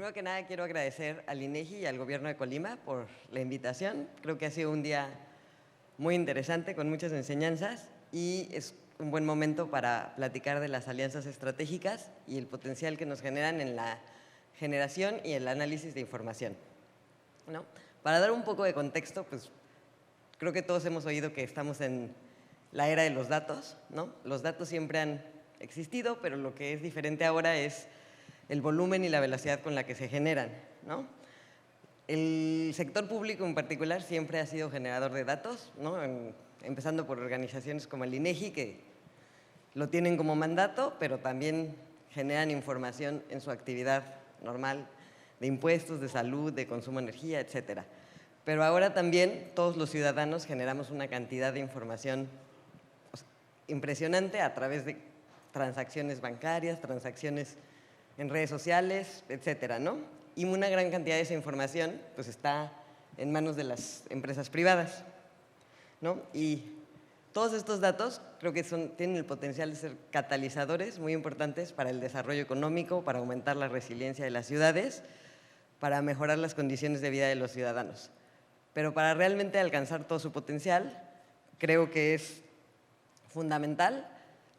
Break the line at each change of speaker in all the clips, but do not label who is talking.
Primero que nada, quiero agradecer al INEGI y al Gobierno de Colima por la invitación. Creo que ha sido un día muy interesante, con muchas enseñanzas, y es un buen momento para platicar de las alianzas estratégicas y el potencial que nos generan en la generación y el análisis de información, ¿no? Para dar un poco de contexto, pues creo que todos hemos oído que estamos en la era de los datos, ¿no? Los datos siempre han existido, pero lo que es diferente ahora es el volumen y la velocidad con la que se generan, ¿no? El sector público en particular siempre ha sido generador de datos, ¿no? Empezando por organizaciones como el INEGI, que lo tienen como mandato, pero también generan información en su actividad normal de impuestos, de salud, de consumo de energía, etcétera. Pero ahora también todos los ciudadanos generamos una cantidad de información impresionante a través de transacciones bancarias, transacciones en redes sociales, etcétera, ¿no? Y una gran cantidad de esa información pues está en manos de las empresas privadas, ¿no? Y todos estos datos creo que tienen el potencial de ser catalizadores muy importantes para el desarrollo económico, para aumentar la resiliencia de las ciudades, para mejorar las condiciones de vida de los ciudadanos. Pero para realmente alcanzar todo su potencial, creo que es fundamental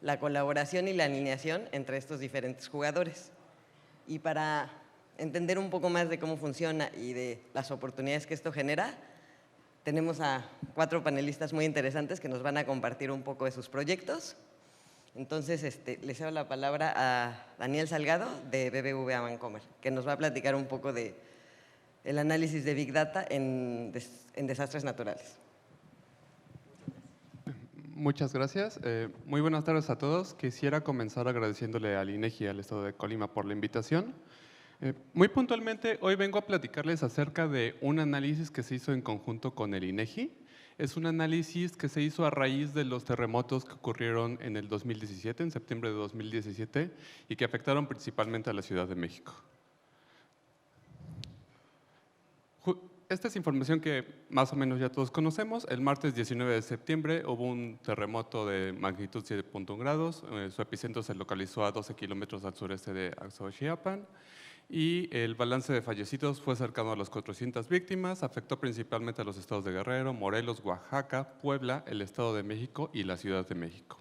la colaboración y la alineación entre estos diferentes jugadores. Y para entender un poco más de cómo funciona y de las oportunidades que esto genera, tenemos a 4 panelistas muy interesantes que nos van a compartir un poco de sus proyectos. Entonces, les cedo la palabra a Daniel Salgado, de BBVA Bancomer, que nos va a platicar un poco del análisis de Big Data en desastres naturales.
Muchas gracias. Muy buenas tardes a todos. Quisiera comenzar agradeciéndole al INEGI y al Estado de Colima por la invitación. Muy puntualmente, hoy vengo a platicarles acerca de un análisis que se hizo en conjunto con el INEGI. Es un análisis que se hizo a raíz de los terremotos que ocurrieron en el 2017, en septiembre de 2017, y que afectaron principalmente a la Ciudad de México. Esta es información que más o menos ya todos conocemos. El martes 19 de septiembre hubo un terremoto de magnitud 7.1 grados. Su epicentro se localizó a 12 kilómetros al sureste de Axochiapan. Y el balance de fallecidos fue cercano a las 400 víctimas. Afectó principalmente a los estados de Guerrero, Morelos, Oaxaca, Puebla, el Estado de México y la Ciudad de México.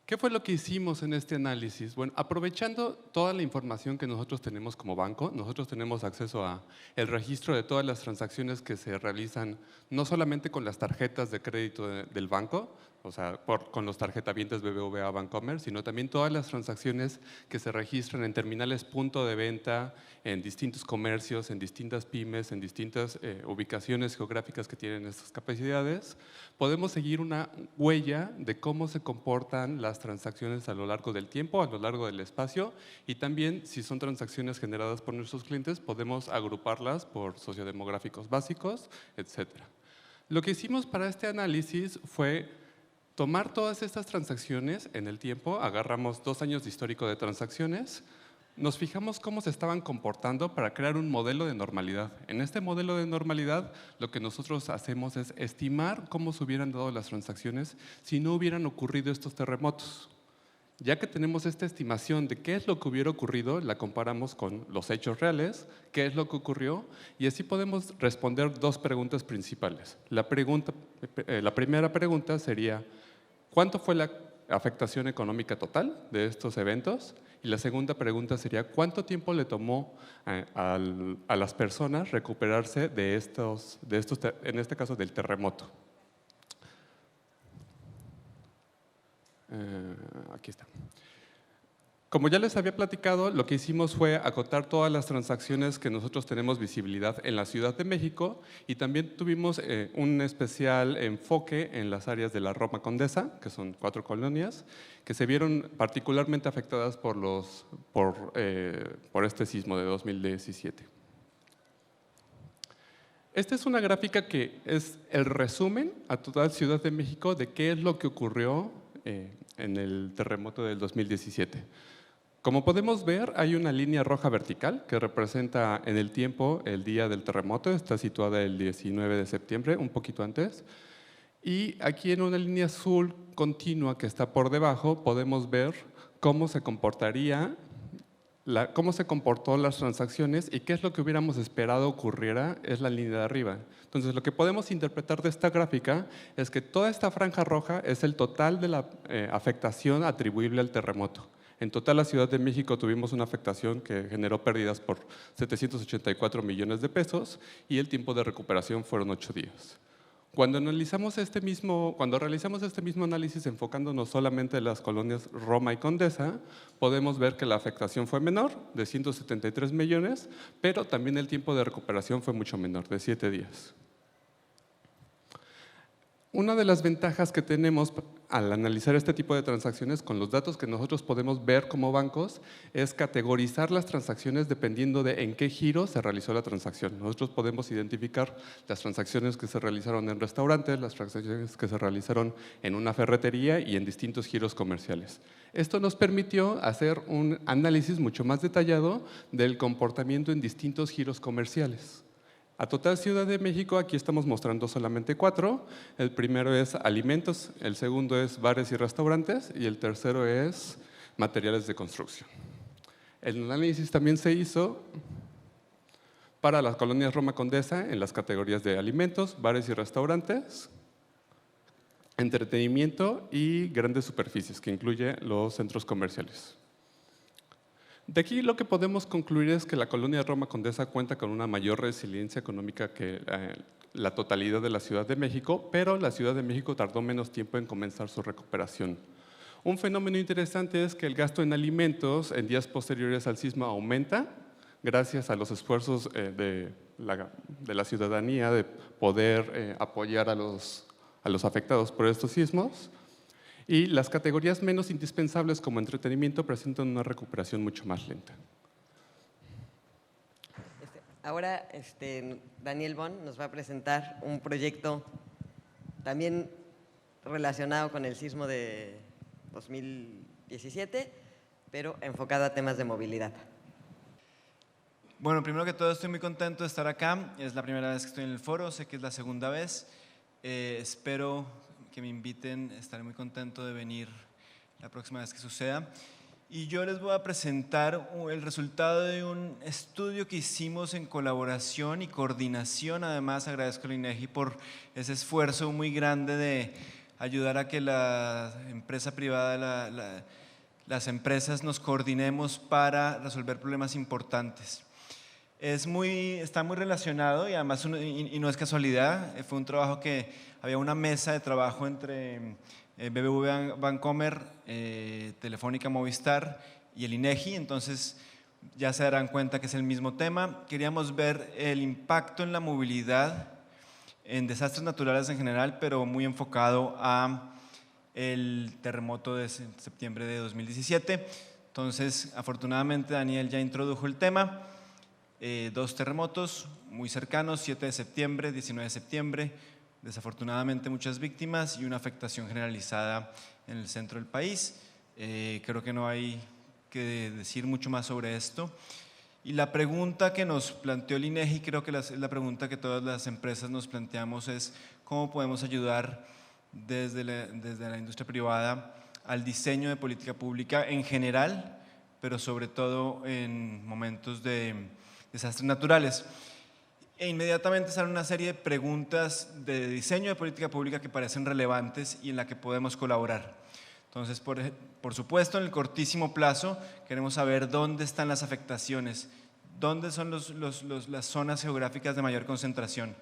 ¿Qué fue lo que hicimos en este análisis? Bueno, aprovechando toda la información que nosotros tenemos como banco, nosotros tenemos acceso a el registro de todas las transacciones que se realizan, no solamente con las tarjetas de crédito del banco, o sea, con los tarjetavientes BBVA Bancomer, sino también todas las transacciones que se registran en terminales punto de venta, en distintos comercios, en distintas pymes, en distintas ubicaciones geográficas que tienen estas capacidades. Podemos seguir una huella de cómo se comportan las transacciones a lo largo del tiempo, a lo largo del espacio, y también si son transacciones generadas por nuestros clientes, podemos agruparlas por sociodemográficos básicos, etc. Lo que hicimos para este análisis fue tomar todas estas transacciones en el tiempo, agarramos 2 años de histórico de transacciones, nos fijamos cómo se estaban comportando para crear un modelo de normalidad. En este modelo de normalidad, lo que nosotros hacemos es estimar cómo se hubieran dado las transacciones si no hubieran ocurrido estos terremotos. Ya que tenemos esta estimación de qué es lo que hubiera ocurrido, la comparamos con los hechos reales, qué es lo que ocurrió, y así podemos responder 2 preguntas principales. La primera pregunta sería, ¿cuánto fue la afectación económica total de estos eventos? Y la segunda pregunta sería, ¿cuánto tiempo le tomó a las personas recuperarse de estos, en este caso del terremoto? Aquí está. Como ya les había platicado, lo que hicimos fue acotar todas las transacciones que nosotros tenemos visibilidad en la Ciudad de México, y también tuvimos un especial enfoque en las áreas de la Roma Condesa, que son 4 colonias, que se vieron particularmente afectadas por este sismo de 2017. Esta es una gráfica que es el resumen a toda la Ciudad de México de qué es lo que ocurrió en el terremoto del 2017. Como podemos ver, hay una línea roja vertical que representa en el tiempo el día del terremoto, está situada el 19 de septiembre, un poquito antes. Y aquí en una línea azul continua que está por debajo, podemos ver cómo se comportaría cómo se comportó las transacciones y qué es lo que hubiéramos esperado ocurriera es la línea de arriba. Entonces, lo que podemos interpretar de esta gráfica es que toda esta franja roja es el total de la afectación atribuible al terremoto. En total, la Ciudad de México tuvimos una afectación que generó pérdidas por 784 millones de pesos y el tiempo de recuperación fueron 8 días. Cuando realizamos este mismo análisis enfocándonos solamente en las colonias Roma y Condesa, podemos ver que la afectación fue menor, de 173 millones, pero también el tiempo de recuperación fue mucho menor, de 7 días. Una de las ventajas que tenemos al analizar este tipo de transacciones con los datos que nosotros podemos ver como bancos es categorizar las transacciones dependiendo de en qué giro se realizó la transacción. Nosotros podemos identificar las transacciones que se realizaron en restaurantes, las transacciones que se realizaron en una ferretería y en distintos giros comerciales. Esto nos permitió hacer un análisis mucho más detallado del comportamiento en distintos giros comerciales. A total Ciudad de México, aquí estamos mostrando solamente 4. El primero es alimentos, el segundo es bares y restaurantes y el tercero es materiales de construcción. El análisis también se hizo para las colonias Roma Condesa en las categorías de alimentos, bares y restaurantes, entretenimiento y grandes superficies, que incluye los centros comerciales. De aquí lo que podemos concluir es que la colonia Roma Condesa cuenta con una mayor resiliencia económica que la totalidad de la Ciudad de México, pero la Ciudad de México tardó menos tiempo en comenzar su recuperación. Un fenómeno interesante es que el gasto en alimentos en días posteriores al sismo aumenta gracias a los esfuerzos de la ciudadanía de poder apoyar a los afectados por estos sismos. Y las categorías menos indispensables como entretenimiento presentan una recuperación mucho más lenta.
Ahora Daniel Bon nos va a presentar un proyecto también relacionado con el sismo de 2017, pero enfocado a temas de movilidad.
Bueno, primero que todo estoy muy contento de estar acá. Es la primera vez que estoy en el foro, sé que es la segunda vez. Espero que me inviten, estaré muy contento de venir la próxima vez que suceda. Y yo les voy a presentar el resultado de un estudio que hicimos en colaboración y coordinación. Además, agradezco al INEGI por ese esfuerzo muy grande de ayudar a que la empresa privada, las empresas nos coordinemos para resolver problemas importantes. Está muy relacionado y además y no es casualidad, fue un trabajo que había una mesa de trabajo entre BBVA Bancomer, Telefónica Movistar y el INEGI, entonces ya se darán cuenta que es el mismo tema. Queríamos ver el impacto en la movilidad, en desastres naturales en general, pero muy enfocado a el terremoto de septiembre de 2017. Entonces, afortunadamente Daniel ya introdujo el tema. 2 terremotos muy cercanos, 7 de septiembre, 19 de septiembre, desafortunadamente muchas víctimas y una afectación generalizada en el centro del país. Creo que no hay que decir mucho más sobre esto. Y la pregunta que nos planteó el INEGI, creo que es la pregunta que todas las empresas nos planteamos, es cómo podemos ayudar desde la industria privada al diseño de política pública en general, pero sobre todo en momentos de desastres naturales. E inmediatamente salen una serie de preguntas de diseño de política pública que parecen relevantes y en la que podemos colaborar. Entonces, por supuesto, en el cortísimo plazo queremos saber dónde están las afectaciones, dónde son las zonas geográficas de mayor concentración.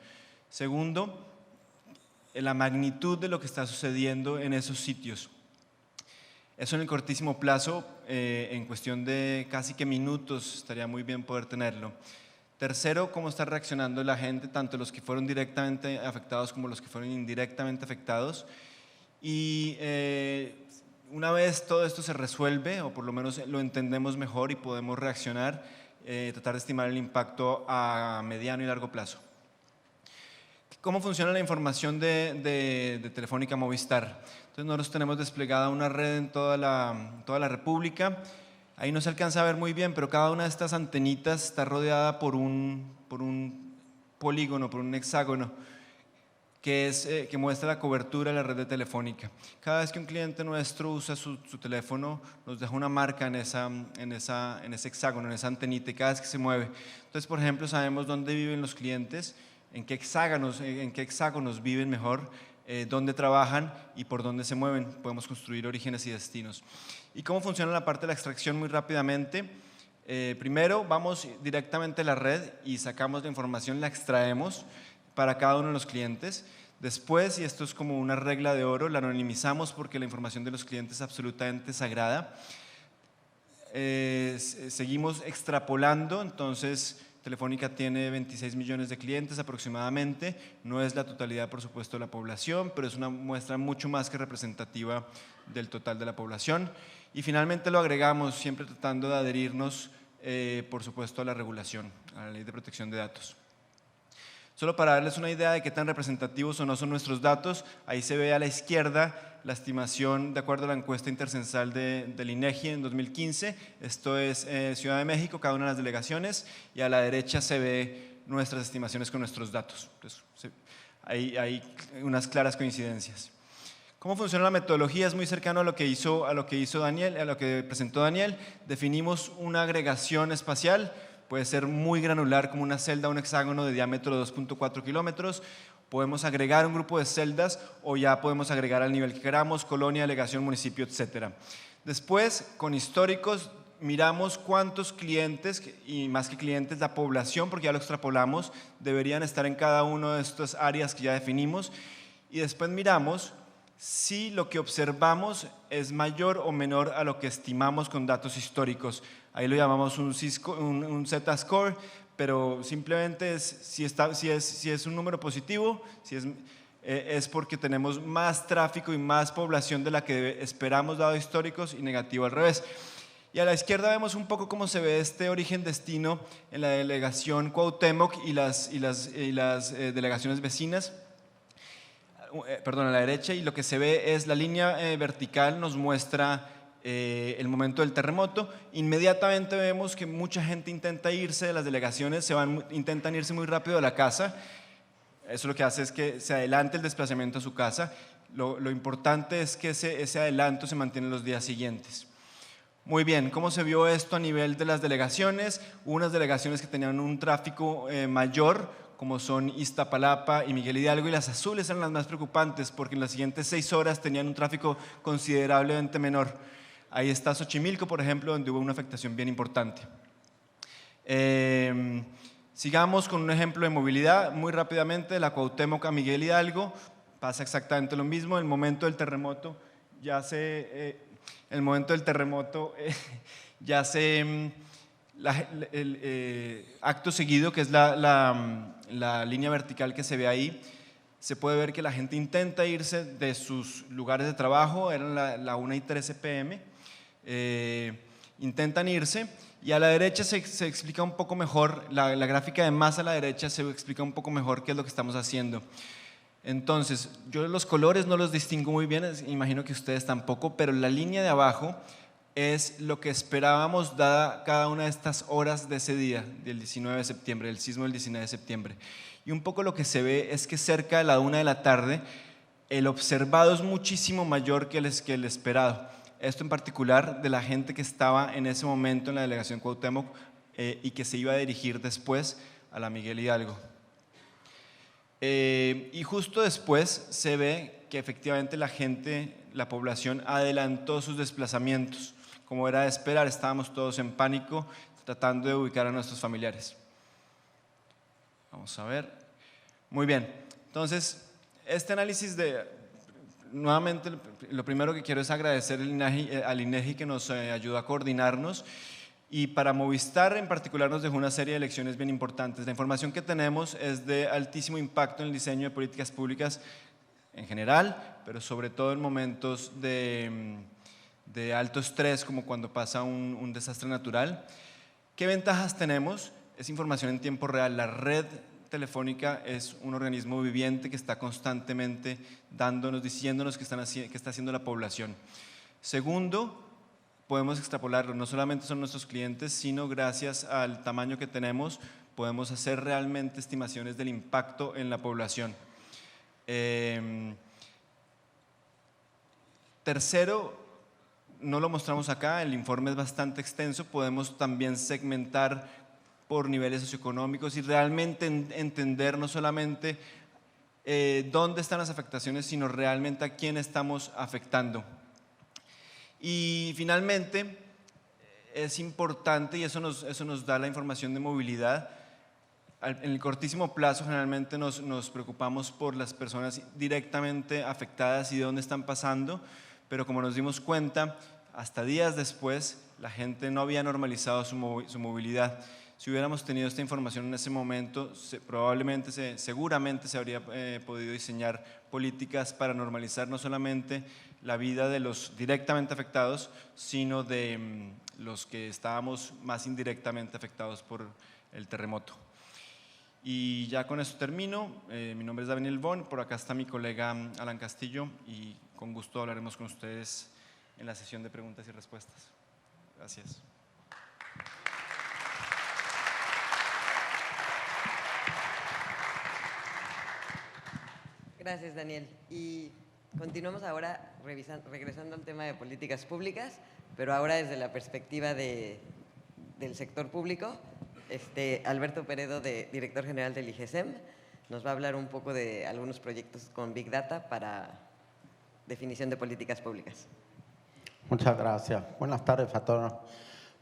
Segundo, la magnitud de lo que está sucediendo en esos sitios. Eso en el cortísimo plazo, en cuestión de casi que minutos, estaría muy bien poder tenerlo. Tercero, cómo está reaccionando la gente, tanto los que fueron directamente afectados como los que fueron indirectamente afectados. Y una vez todo esto se resuelve, o por lo menos lo entendemos mejor y podemos reaccionar, tratar de estimar el impacto a mediano y largo plazo. ¿Cómo funciona la información de Telefónica Movistar? Entonces nosotros tenemos desplegada una red en toda la República. Ahí no se alcanza a ver muy bien, pero cada una de estas antenitas está rodeada por un polígono, por un hexágono. que muestra la cobertura de la red de Telefónica. Cada vez que un cliente nuestro usa su teléfono, nos deja una marca en ese hexágono, en esa antenita, y cada vez que se mueve. Entonces, por ejemplo, sabemos dónde viven los clientes, en qué hexágonos viven mejor, dónde trabajan y por dónde se mueven. Podemos construir orígenes y destinos. ¿Y cómo funciona la parte de la extracción? Muy rápidamente. Primero, vamos directamente a la red y sacamos la información, la extraemos para cada uno de los clientes. Después, y esto es como una regla de oro, la anonimizamos porque la información de los clientes es absolutamente sagrada. Seguimos extrapolando, entonces Telefónica tiene 26 millones de clientes aproximadamente, no es la totalidad por supuesto de la población, pero es una muestra mucho más que representativa del total de la población. Y finalmente lo agregamos, siempre tratando de adherirnos por supuesto a la regulación, a la Ley de Protección de Datos. Solo para darles una idea de qué tan representativos o no son nuestros datos, ahí se ve a la izquierda la estimación de acuerdo a la encuesta intercensal del INEGI en 2015. Esto es Ciudad de México, cada una de las delegaciones, y a la derecha se ve nuestras estimaciones con nuestros datos. Entonces, hay unas claras coincidencias. ¿Cómo funciona la metodología? Es muy cercano a lo que hizo Daniel, a lo que presentó Daniel. Definimos una agregación espacial. Puede ser muy granular, como una celda, un hexágono de diámetro de 2.4 kilómetros. Podemos agregar un grupo de celdas o ya podemos agregar al nivel que queramos, colonia, delegación, municipio, etc. Después, con históricos, miramos cuántos clientes, y más que clientes, la población, porque ya lo extrapolamos, deberían estar en cada una de estas áreas que ya definimos. Y después miramos si lo que observamos es mayor o menor a lo que estimamos con datos históricos. Ahí lo llamamos un Z-score, pero simplemente si es un número positivo, es porque tenemos más tráfico y más población de la que esperamos dados históricos, y negativo al revés. Y a la izquierda vemos un poco cómo se ve este origen-destino en la delegación Cuauhtémoc y las delegaciones vecinas. Perdón, a la derecha, y lo que se ve es la línea vertical, nos muestra el momento del terremoto. Inmediatamente vemos que mucha gente intenta irse de las delegaciones, intentan irse muy rápido de la casa. Eso lo que hace es que se adelante el desplazamiento a su casa. Lo importante es que ese adelanto se mantiene en los días siguientes. Muy bien, ¿cómo se vio esto a nivel de las delegaciones? Hubo unas delegaciones que tenían un tráfico mayor, como son Iztapalapa y Miguel Hidalgo, y las azules eran las más preocupantes porque en las siguientes 6 horas tenían un tráfico considerablemente menor. Ahí está Xochimilco, por ejemplo, donde hubo una afectación bien importante. Sigamos con un ejemplo de movilidad muy rápidamente. La Cuauhtémoc a Miguel Hidalgo pasa exactamente lo mismo. En el momento del terremoto acto seguido, que es la línea vertical que se ve ahí, se puede ver que la gente intenta irse de sus lugares de trabajo. Eran la 1:13 p.m. Intentan irse, y a la derecha se explica un poco mejor, la gráfica de más a la derecha se explica un poco mejor qué es lo que estamos haciendo. Entonces, yo los colores no los distingo muy bien, imagino que ustedes tampoco, pero la línea de abajo es lo que esperábamos dada cada una de estas horas de ese día, del 19 de septiembre, del sismo del 19 de septiembre. Y un poco lo que se ve es que cerca de la 1 de la tarde el observado es muchísimo mayor que el esperado. Esto en particular de la gente que estaba en ese momento en la delegación Cuauhtémoc y que se iba a dirigir después a la Miguel Hidalgo. Y justo después se ve que efectivamente la población adelantó sus desplazamientos. Como era de esperar, estábamos todos en pánico tratando de ubicar a nuestros familiares. Vamos a ver. Muy bien. Entonces, este análisis nuevamente, lo primero que quiero es agradecer al INEGI que nos ayudó a coordinarnos, y para Movistar en particular nos dejó una serie de lecciones bien importantes. La información que tenemos es de altísimo impacto en el diseño de políticas públicas en general, pero sobre todo en momentos de alto estrés, como cuando pasa un desastre natural. ¿Qué ventajas tenemos? Es información en tiempo real. La red telefónica es un organismo viviente que está constantemente diciéndonos qué está haciendo la población. Segundo, podemos extrapolarlo, no solamente son nuestros clientes, sino gracias al tamaño que tenemos, podemos hacer realmente estimaciones del impacto en la población. Tercero, no lo mostramos acá, el informe es bastante extenso, podemos también segmentar por niveles socioeconómicos y realmente entender no solamente dónde están las afectaciones, sino realmente a quién estamos afectando. Y finalmente, es importante, y eso nos da la información de movilidad. En el cortísimo plazo generalmente nos preocupamos por las personas directamente afectadas y de dónde están pasando, pero como nos dimos cuenta, hasta días después la gente no había normalizado su movilidad. Si hubiéramos tenido esta información en ese momento, seguramente se habría podido diseñar políticas para normalizar no solamente la vida de los directamente afectados, sino de los que estábamos más indirectamente afectados por el terremoto. Y ya con eso termino. Mi nombre es Daniel Bon, por acá está mi colega Alan Castillo y con gusto hablaremos con ustedes en la sesión de preguntas y respuestas. Gracias.
Gracias, Daniel. Y continuamos ahora regresando al tema de políticas públicas, pero ahora desde la perspectiva del sector público. Alberto Peredo, director general del IGESEM, nos va a hablar un poco de algunos proyectos con Big Data para definición de políticas públicas.
Muchas gracias. Buenas tardes a todos.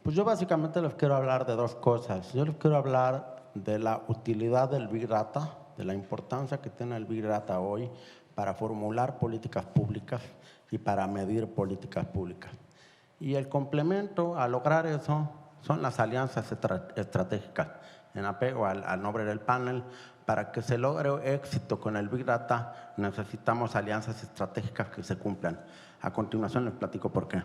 Pues yo básicamente les quiero hablar de dos cosas. Yo les quiero hablar de la utilidad del Big Data, de la importancia que tiene el Big Data hoy para formular políticas públicas y para medir políticas públicas. Y el complemento a lograr eso son las alianzas estratégicas. En apego al nombre del panel, para que se logre éxito con el Big Data necesitamos alianzas estratégicas que se cumplan. A continuación les platico por qué.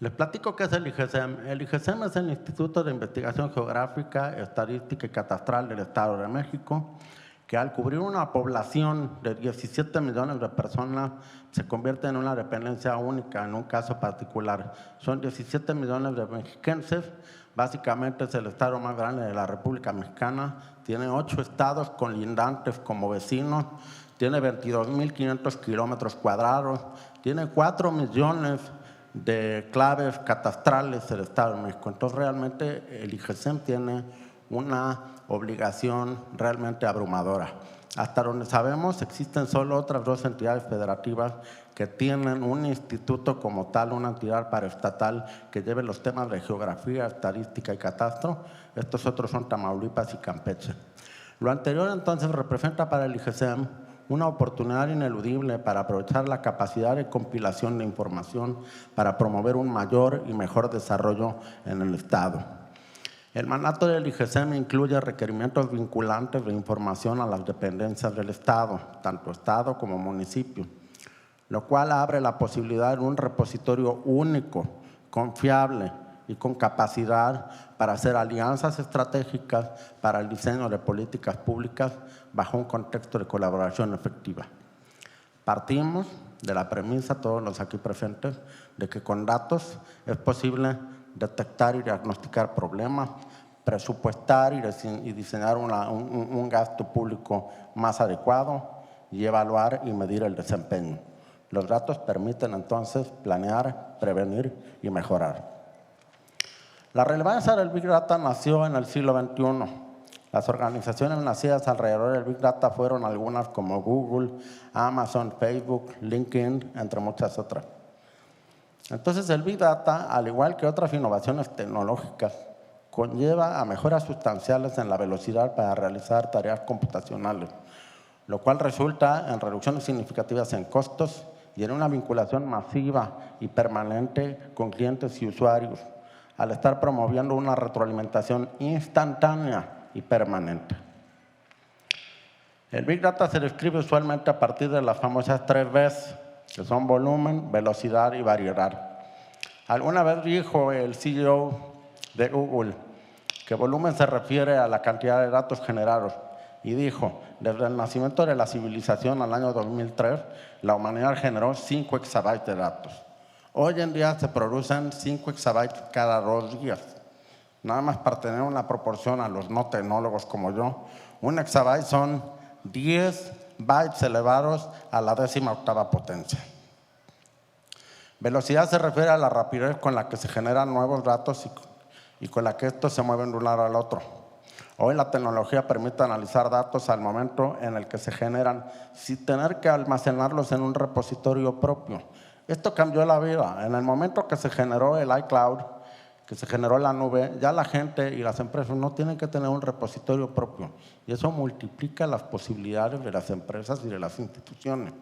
Les platico qué es el IGESEM. El IGESEM es el Instituto de Investigación Geográfica, Estadística y Catastral del Estado de México, que al cubrir una población de 17 millones de personas se convierte en una dependencia única en un caso particular. Son 17 millones de mexiquenses, básicamente es el estado más grande de la República Mexicana, tiene 8 estados colindantes como vecinos, tiene 22.500 kilómetros cuadrados, tiene 4 millones de claves catastrales del Estado de México. Entonces realmente el IGESEM tiene una obligación realmente abrumadora. Hasta donde sabemos existen solo otras 2 entidades federativas que tienen un instituto como tal, una entidad paraestatal que lleve los temas de geografía, estadística y catastro. Estos otros son Tamaulipas y Campeche. Lo anterior entonces representa para el IGESEM una oportunidad ineludible para aprovechar la capacidad de compilación de información para promover un mayor y mejor desarrollo en el Estado. El mandato del IGESEM incluye requerimientos vinculantes de información a las dependencias del Estado, tanto Estado como municipio, lo cual abre la posibilidad de un repositorio único, confiable y con capacidad para hacer alianzas estratégicas para el diseño de políticas públicas bajo un contexto de colaboración efectiva. Partimos de la premisa, todos los aquí presentes, de que con datos es posible detectar y diagnosticar problemas, presupuestar y diseñar un gasto público más adecuado y evaluar y medir el desempeño. Los datos permiten entonces planear, prevenir y mejorar. La relevancia del Big Data nació en el siglo XXI. Las organizaciones nacidas alrededor del Big Data fueron algunas como Google, Amazon, Facebook, LinkedIn, entre muchas otras. Entonces el Big Data, al igual que otras innovaciones tecnológicas, conlleva a mejoras sustanciales en la velocidad para realizar tareas computacionales, lo cual resulta en reducciones significativas en costos y en una vinculación masiva y permanente con clientes y usuarios, al estar promoviendo una retroalimentación instantánea y permanente. El Big Data se describe usualmente a partir de las famosas 3 Bs, que son volumen, velocidad y variedad. Alguna vez dijo el CEO de Google que volumen se refiere a la cantidad de datos generados y dijo, desde el nacimiento de la civilización al año 2003, la humanidad generó 5 exabytes de datos. Hoy en día se producen 5 exabytes cada 2 días. Nada más para tener una proporción a los no tecnólogos como yo, un exabyte son 10 bytes elevados a la 18ª potencia. Velocidad se refiere a la rapidez con la que se generan nuevos datos y con la que estos se mueven de un lado al otro. Hoy la tecnología permite analizar datos al momento en el que se generan sin tener que almacenarlos en un repositorio propio. Esto cambió la vida. En el momento que se generó el iCloud, que se generó la nube, ya la gente y las empresas no tienen que tener un repositorio propio. Y eso multiplica las posibilidades de las empresas y de las instituciones.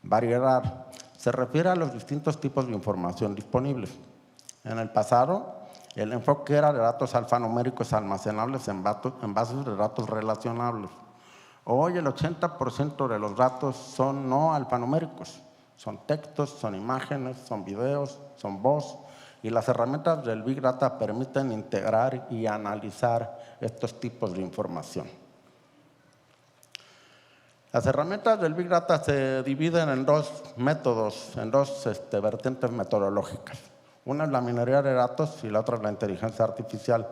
Variedad se refiere a los distintos tipos de información disponibles. En el pasado, el enfoque era de datos alfanuméricos almacenables en bases de datos relacionables. Hoy el 80% de los datos son no alfanuméricos. Son textos, son imágenes, son videos, son voz. Y las herramientas del Big Data permiten integrar y analizar estos tipos de información. Las herramientas del Big Data se dividen en dos métodos, en dos vertientes metodológicas. Una es la minería de datos y la otra es la inteligencia artificial.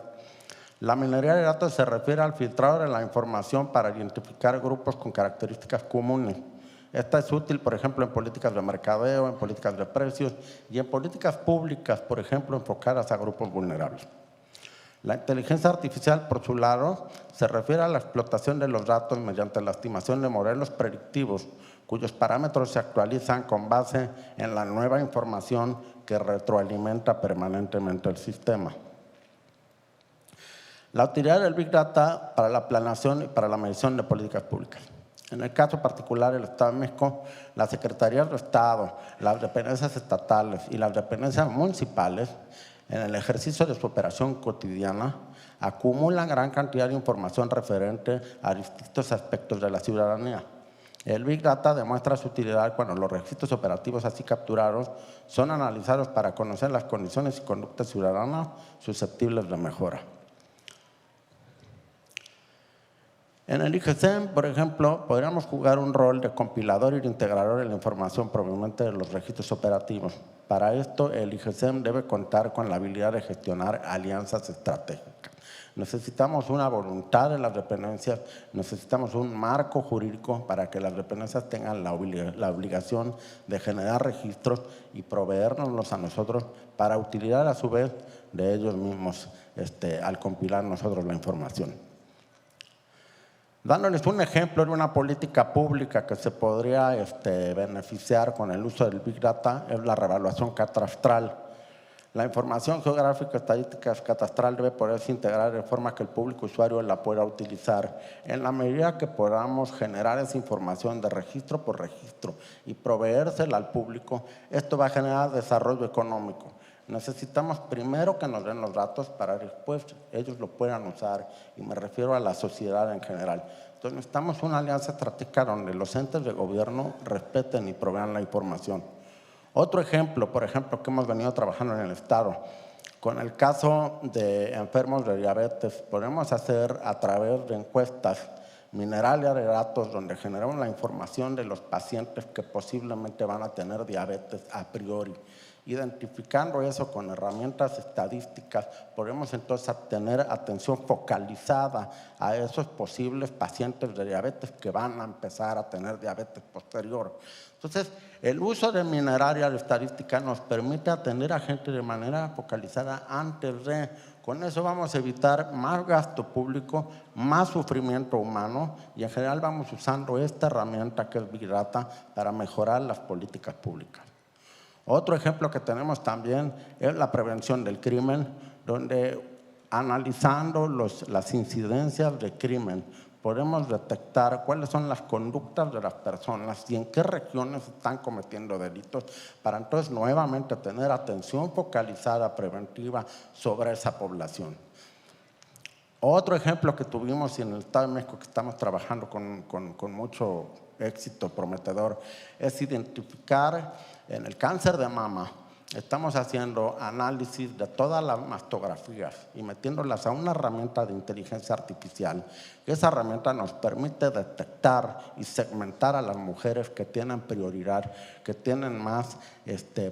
La minería de datos se refiere al filtrado de la información para identificar grupos con características comunes. Esta es útil, por ejemplo, en políticas de mercadeo, en políticas de precios y en políticas públicas, por ejemplo, enfocadas a grupos vulnerables. La inteligencia artificial, por su lado, se refiere a la explotación de los datos mediante la estimación de modelos predictivos, cuyos parámetros se actualizan con base en la nueva información que retroalimenta permanentemente el sistema. La utilidad del Big Data para la planeación y para la medición de políticas públicas. En el caso particular del Estado de México, las secretarías de Estado, las dependencias estatales y las dependencias municipales, en el ejercicio de su operación cotidiana, acumulan gran cantidad de información referente a distintos aspectos de la ciudadanía. El Big Data demuestra su utilidad cuando los registros operativos así capturados son analizados para conocer las condiciones y conductas ciudadanas susceptibles de mejora. En el IGCEM, por ejemplo, podríamos jugar un rol de compilador y de integrador de la información proveniente de los registros operativos. Para esto, el IGCEM debe contar con la habilidad de gestionar alianzas estratégicas. Necesitamos una voluntad de las dependencias, necesitamos un marco jurídico para que las dependencias tengan la obligación de generar registros y proveérnoslos a nosotros para utilidad a su vez de ellos mismos al compilar nosotros la información. Dándoles un ejemplo de una política pública que se podría beneficiar con el uso del Big Data es la revaluación catastral. La información geográfica, estadística catastral debe poderse integrar de forma que el público usuario la pueda utilizar. En la medida que podamos generar esa información de registro por registro y proveérsela al público, esto va a generar desarrollo económico. Necesitamos primero que nos den los datos para después ellos lo puedan usar, y me refiero a la sociedad en general. Entonces necesitamos una alianza estratégica donde los entes de gobierno respeten y provean la información. Otro ejemplo, por ejemplo, que hemos venido trabajando en el Estado, con el caso de enfermos de diabetes, podemos hacer a través de encuestas mineralia de datos donde generamos la información de los pacientes que posiblemente van a tener diabetes a priori. Identificando eso con herramientas estadísticas, podemos entonces tener atención focalizada a esos posibles pacientes de diabetes que van a empezar a tener diabetes posterior. Entonces, el uso de mineralia de estadística nos permite atender a gente de manera focalizada antes de. Con eso vamos a evitar más gasto público, más sufrimiento humano y en general vamos usando esta herramienta que es Big Data para mejorar las políticas públicas. Otro ejemplo que tenemos también es la prevención del crimen, donde analizando las incidencias de crimen podemos detectar cuáles son las conductas de las personas y en qué regiones están cometiendo delitos para entonces nuevamente tener atención focalizada preventiva sobre esa población. Otro ejemplo que tuvimos en el Estado de México que estamos trabajando con mucho éxito prometedor es identificar en el cáncer de mama estamos haciendo análisis de todas las mastografías y metiéndolas a una herramienta de inteligencia artificial. Esa herramienta nos permite detectar y segmentar a las mujeres que tienen prioridad, que tienen más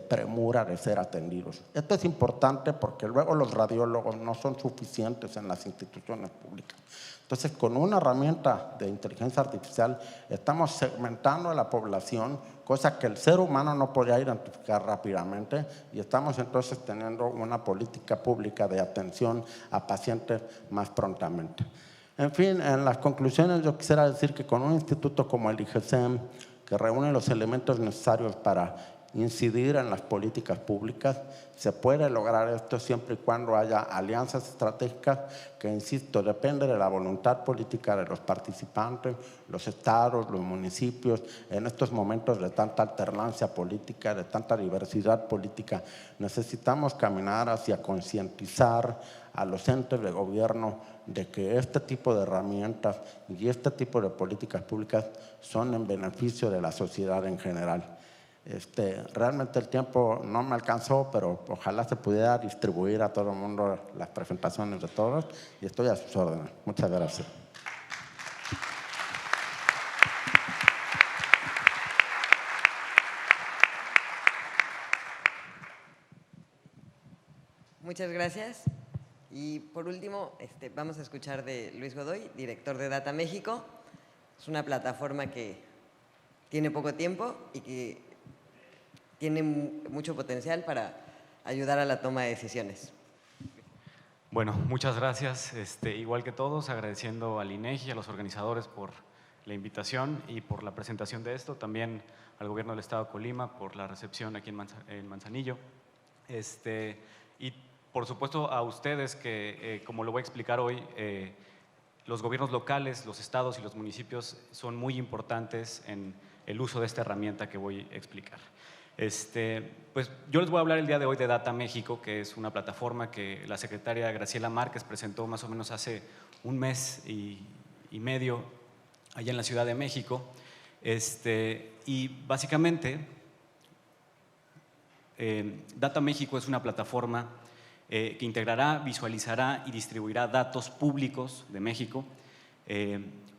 premura de ser atendidos. Esto es importante porque luego los radiólogos no son suficientes en las instituciones públicas. Entonces, con una herramienta de inteligencia artificial estamos segmentando a la población, cosa que el ser humano no podía identificar rápidamente, y estamos entonces teniendo una política pública de atención a pacientes más prontamente. En fin, en las conclusiones yo quisiera decir que con un instituto como el IGESEM, que reúne los elementos necesarios para incidir en las políticas públicas, se puede lograr esto siempre y cuando haya alianzas estratégicas que, insisto, depende de la voluntad política de los participantes, los estados, los municipios. En estos momentos de tanta alternancia política, de tanta diversidad política, necesitamos caminar hacia concientizar a los entes de gobierno de que este tipo de herramientas y este tipo de políticas públicas son en beneficio de la sociedad en general. Realmente el tiempo no me alcanzó, pero ojalá se pudiera distribuir a todo el mundo las presentaciones de todos, y estoy a sus órdenes. Muchas gracias.
Muchas gracias. Y por último, vamos a escuchar de Luis Godoy, director de Data México. Es una plataforma que tiene poco tiempo y que tiene mucho potencial para ayudar a la toma de decisiones.
Bueno, muchas gracias. Igual que todos, agradeciendo al INEGI y a los organizadores por la invitación y por la presentación de esto, también al Gobierno del Estado de Colima por la recepción aquí en Manzanillo. Y por supuesto a ustedes que, como lo voy a explicar hoy, los gobiernos locales, los estados y los municipios son muy importantes en el uso de esta herramienta que voy a explicar. Pues yo les voy a hablar el día de hoy de Data México, que es una plataforma que la secretaria Graciela Márquez presentó más o menos hace un mes y medio allá en la Ciudad de México. Y básicamente, Data México es una plataforma que integrará, visualizará y distribuirá datos públicos de México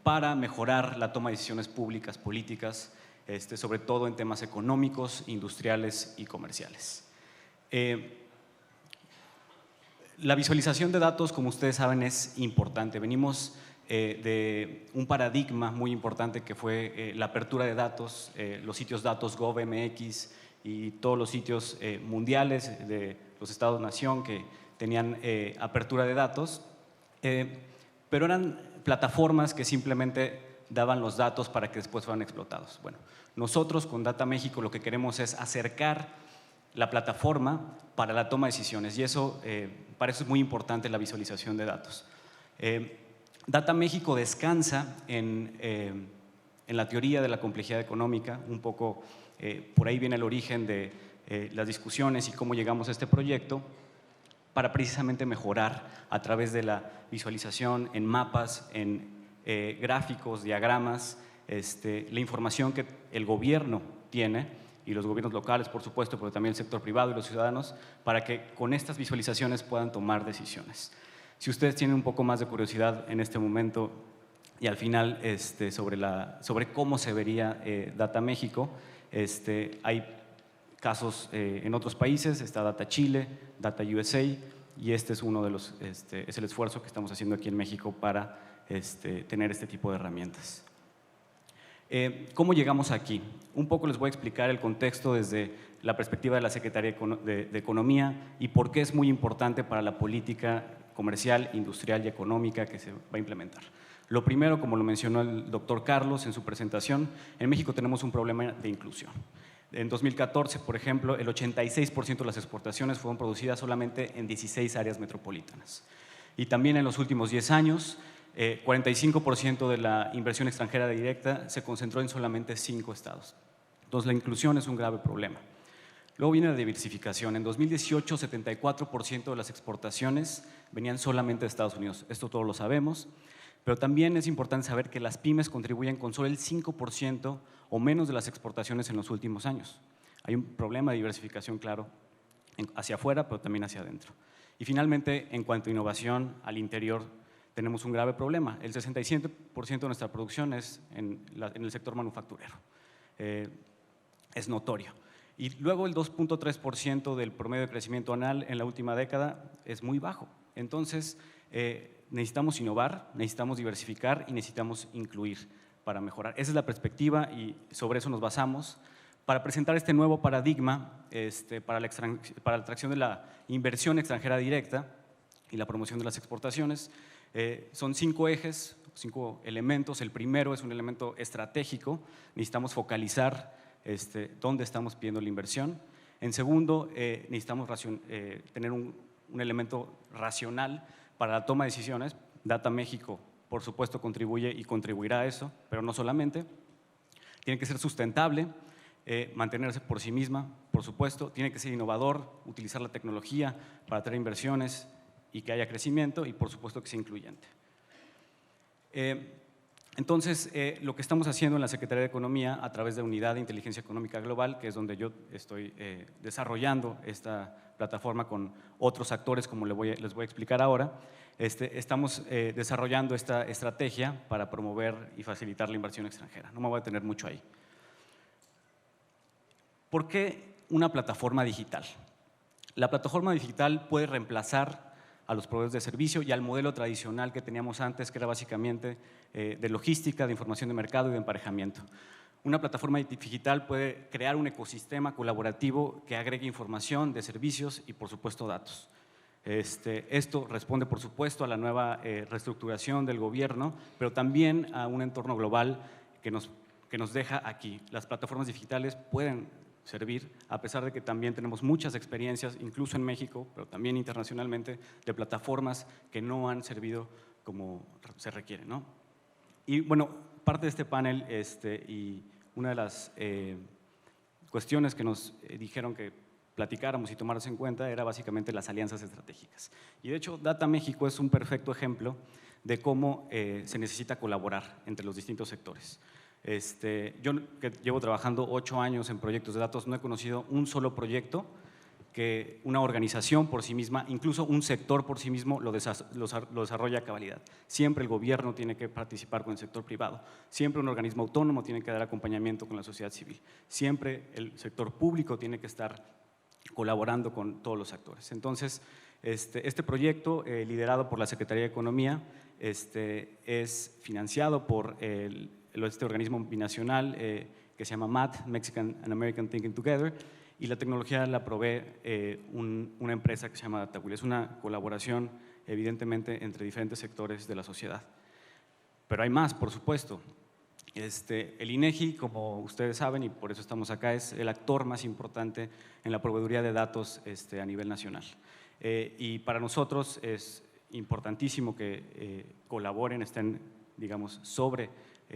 para mejorar la toma de decisiones públicas, políticas, sobre todo en temas económicos, industriales y comerciales. La visualización de datos, como ustedes saben, es importante. Venimos de un paradigma muy importante que fue la apertura de datos, los sitios datos gov.mx y todos los sitios mundiales de los estados-nación que tenían apertura de datos, pero eran plataformas que simplemente daban los datos para que después fueran explotados. Bueno, nosotros con Data México lo que queremos es acercar la plataforma para la toma de decisiones, y eso, para eso es muy importante la visualización de datos. Data México descansa en la teoría de la complejidad económica, un poco por ahí viene el origen de las discusiones y cómo llegamos a este proyecto, para precisamente mejorar a través de la visualización en mapas, en gráficos, diagramas, la información que el gobierno tiene, y los gobiernos locales, por supuesto, pero también el sector privado y los ciudadanos, para que con estas visualizaciones puedan tomar decisiones. Si ustedes tienen un poco más de curiosidad en este momento y al final sobre cómo se vería Data México, hay casos en otros países, está Data Chile, Data USA, y este es uno de los, es el esfuerzo que estamos haciendo aquí en México para tener este tipo de herramientas. ¿Cómo llegamos aquí? Un poco les voy a explicar el contexto desde la perspectiva de la Secretaría de Economía y por qué es muy importante para la política comercial, industrial y económica que se va a implementar. Lo primero, como lo mencionó el doctor Carlos en su presentación, en México tenemos un problema de inclusión. En 2014, por ejemplo, el 86% de las exportaciones fueron producidas solamente en 16 áreas metropolitanas. Y también en los últimos 10 años, 45% de la inversión extranjera directa se concentró en solamente 5 estados. Entonces, la inclusión es un grave problema. Luego viene la diversificación. En 2018, 74% de las exportaciones venían solamente de Estados Unidos. Esto todos lo sabemos, pero también es importante saber que las pymes contribuyen con solo el 5% o menos de las exportaciones en los últimos años. Hay un problema de diversificación claro hacia afuera, pero también hacia adentro. Y finalmente, en cuanto a innovación al interior, tenemos un grave problema. El 67% de nuestra producción es en el sector manufacturero. Es notorio. Y luego el 2.3% del promedio de crecimiento anual en la última década es muy bajo. Entonces, necesitamos innovar, necesitamos diversificar y necesitamos incluir para mejorar. Esa es la perspectiva y sobre eso nos basamos para presentar este nuevo paradigma para la atracción de la inversión extranjera directa y la promoción de las exportaciones. Son 5 ejes, 5 elementos. El primero es un elemento estratégico. Necesitamos focalizar dónde estamos pidiendo la inversión. En segundo, necesitamos tener un elemento racional para la toma de decisiones. Data México, por supuesto, contribuye y contribuirá a eso, pero no solamente. Tiene que ser sustentable, mantenerse por sí misma, por supuesto. Tiene que ser innovador, utilizar la tecnología para atraer inversiones y que haya crecimiento y, por supuesto, que sea incluyente. Entonces, lo que estamos haciendo en la Secretaría de Economía a través de Unidad de Inteligencia Económica Global, que es donde yo estoy desarrollando esta plataforma con otros actores, como les voy a explicar ahora, estamos desarrollando esta estrategia para promover y facilitar la inversión extranjera. No me voy a detener mucho ahí. ¿Por qué una plataforma digital? La plataforma digital puede reemplazar a los proveedores de servicio y al modelo tradicional que teníamos antes, que era básicamente de logística, de información de mercado y de emparejamiento. Una plataforma digital puede crear un ecosistema colaborativo que agregue información de servicios y, por supuesto, datos. Esto responde, por supuesto, a la nueva reestructuración del gobierno, pero también a un entorno global que nos deja aquí. Las plataformas digitales pueden servir, a pesar de que también tenemos muchas experiencias, incluso en México, pero también internacionalmente, de plataformas que no han servido como se requiere, ¿no? Y bueno, parte de este panel y una de las cuestiones que nos dijeron que platicáramos y tomáramos en cuenta era básicamente las alianzas estratégicas. Y de hecho, Data México es un perfecto ejemplo de cómo se necesita colaborar entre los distintos sectores. Yo que llevo trabajando 8 años en proyectos de datos, no he conocido un solo proyecto que una organización por sí misma, incluso un sector por sí mismo, lo desarrolla a cabalidad. Siempre el gobierno tiene que participar con el sector privado, siempre un organismo autónomo tiene que dar acompañamiento con la sociedad civil, siempre el sector público tiene que estar colaborando con todos los actores. Entonces, este proyecto, liderado por la Secretaría de Economía, es financiado por este organismo binacional que se llama MAT, Mexican and American Thinking Together, y la tecnología la provee una empresa que se llama DataWheel. Es una colaboración, evidentemente, entre diferentes sectores de la sociedad. Pero hay más, por supuesto. El INEGI, como ustedes saben, y por eso estamos acá, es el actor más importante en la proveeduría de datos a nivel nacional. Y para nosotros es importantísimo que colaboren, estén, digamos, sobre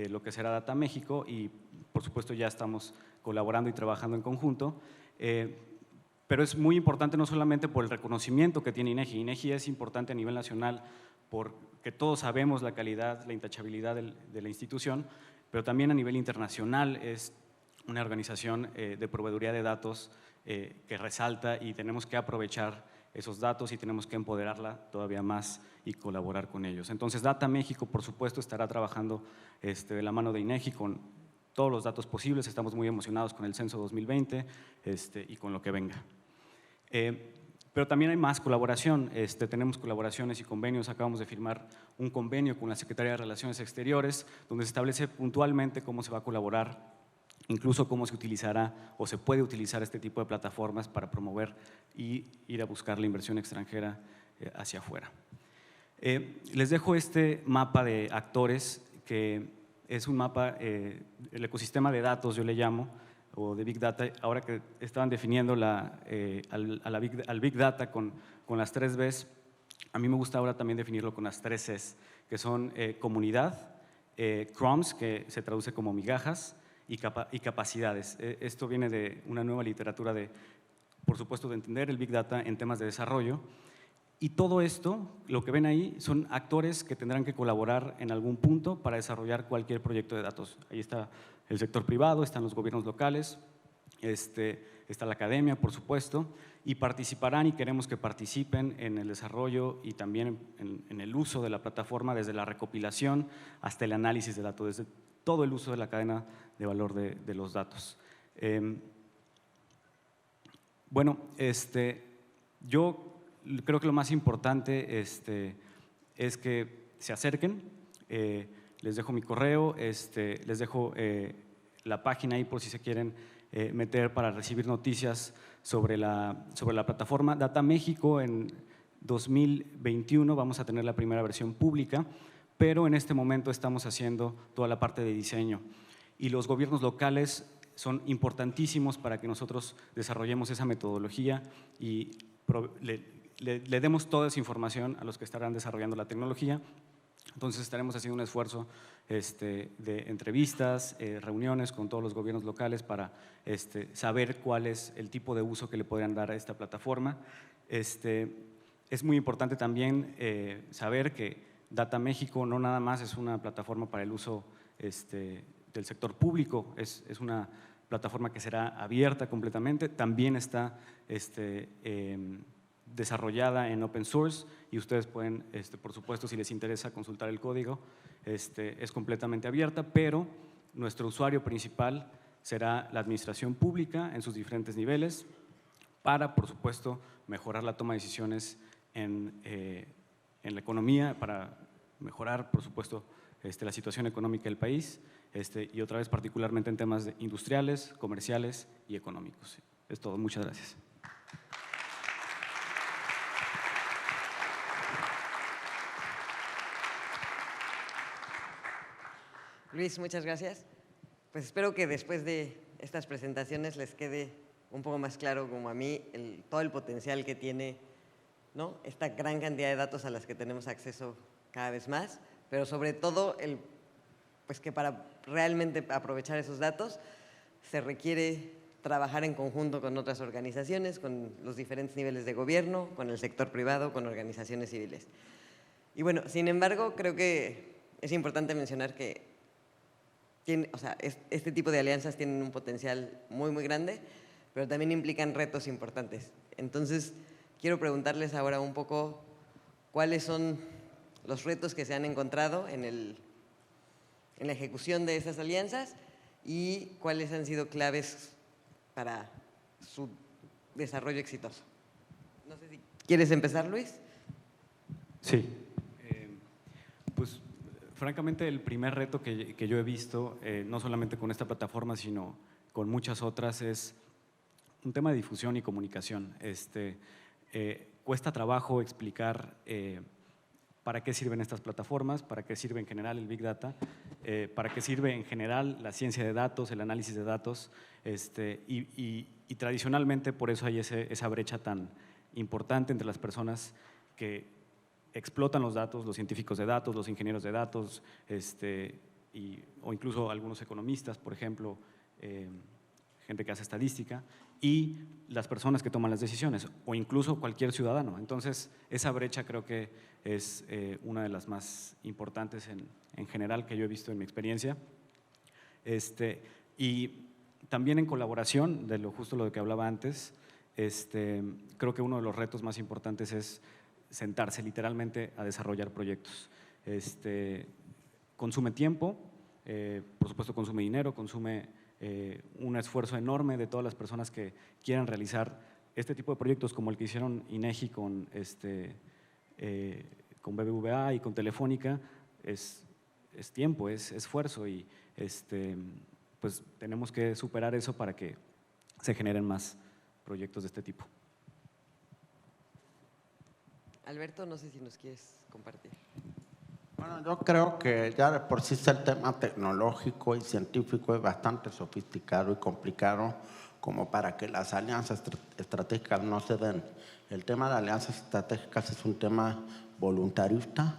lo que será Data México y, por supuesto, ya estamos colaborando y trabajando en conjunto. Pero es muy importante no solamente por el reconocimiento que tiene INEGI. INEGI es importante a nivel nacional porque todos sabemos la calidad, la intachabilidad de la institución, pero también a nivel internacional es una organización de proveeduría de datos que resalta y tenemos que aprovechar esos datos y tenemos que empoderarla todavía más y colaborar con ellos. Entonces, Data México, por supuesto, estará trabajando de la mano de INEGI con todos los datos posibles. Estamos muy emocionados con el Censo 2020 y con lo que venga. Pero también hay más colaboración. Tenemos colaboraciones y convenios. Acabamos de firmar un convenio con la Secretaría de Relaciones Exteriores, donde se establece puntualmente cómo se va a colaborar, incluso cómo se utilizará o se puede utilizar este tipo de plataformas para promover y ir a buscar la inversión extranjera hacia afuera. Les dejo este mapa de actores, que es un mapa, el ecosistema de datos, yo le llamo, o de Big Data, ahora que estaban definiendo al Big Data con las 3 Bs, a mí me gusta ahora también definirlo con las 3 Cs, que son comunidad, crumbs, que se traduce como migajas, y capacidades. Esto viene de una nueva literatura por supuesto, de entender el Big Data en temas de desarrollo. Y todo esto, lo que ven ahí, son actores que tendrán que colaborar en algún punto para desarrollar cualquier proyecto de datos. Ahí está el sector privado, están los gobiernos locales, Está la academia, por supuesto, y participarán y queremos que participen en el desarrollo y también en el uso de la plataforma, desde la recopilación hasta el análisis de datos, desde todo el uso de la cadena de valor de los datos. Bueno, yo creo que lo más importante es que se acerquen. Les dejo mi correo, les dejo la página ahí por si se quieren meter para recibir noticias sobre la plataforma. Data México en 2021 vamos a tener la primera versión pública, pero en este momento estamos haciendo toda la parte de diseño. Y los gobiernos locales son importantísimos para que nosotros desarrollemos esa metodología y le demos toda esa información a los que estarán desarrollando la tecnología. Entonces estaremos haciendo un esfuerzo de entrevistas, reuniones con todos los gobiernos locales para saber cuál es el tipo de uso que le podrían dar a esta plataforma. Es muy importante también saber que Data México no nada más es una plataforma para el uso del sector público, es una plataforma que será abierta completamente, también está desarrollada en open source y ustedes pueden, por supuesto, si les interesa consultar el código, es completamente abierta, pero nuestro usuario principal será la administración pública en sus diferentes niveles para, por supuesto, mejorar la toma de decisiones en la economía, para mejorar, por supuesto, la situación económica del país y otra vez particularmente en temas industriales, comerciales y económicos. Es todo. Muchas gracias.
Luis, muchas gracias. Pues espero que después de estas presentaciones les quede un poco más claro, como a mí, todo el potencial que tiene, ¿no?, esta gran cantidad de datos a las que tenemos acceso cada vez más, pero sobre todo pues que para realmente aprovechar esos datos se requiere trabajar en conjunto con otras organizaciones, con los diferentes niveles de gobierno, con el sector privado, con organizaciones civiles. Y bueno, sin embargo, creo que es importante mencionar que este tipo de alianzas tienen un potencial muy, muy grande, pero también implican retos importantes. Entonces, quiero preguntarles ahora un poco cuáles son los retos que se han encontrado en la ejecución de esas alianzas y cuáles han sido claves para su desarrollo exitoso. No sé si quieres empezar, Luis.
Sí. Pues francamente el primer reto que yo he visto, no solamente con esta plataforma, sino con muchas otras, es un tema de difusión y comunicación. Cuesta trabajo explicar para qué sirven estas plataformas, para qué sirve en general el Big Data, para qué sirve en general la ciencia de datos, el análisis de datos, y tradicionalmente por eso hay esa brecha tan importante entre las personas que explotan los datos, los científicos de datos, los ingenieros de datos, o incluso algunos economistas, por ejemplo, gente que hace estadística, y las personas que toman las decisiones, o incluso cualquier ciudadano. Entonces, esa brecha creo que es una de las más importantes en general que yo he visto en mi experiencia. Y también en colaboración, justo lo que hablaba antes, creo que uno de los retos más importantes es sentarse literalmente a desarrollar proyectos. Consume tiempo, por supuesto consume dinero, consume un esfuerzo enorme de todas las personas que quieran realizar este tipo de proyectos como el que hicieron INEGI con BBVA y con Telefónica. Es tiempo, es esfuerzo y pues tenemos que superar eso para que se generen más proyectos de este tipo.
Alberto, no sé si nos quieres compartir.
Bueno, yo creo que ya de por sí el tema tecnológico y científico es bastante sofisticado y complicado como para que las alianzas estratégicas no se den. El tema de alianzas estratégicas es un tema voluntarista.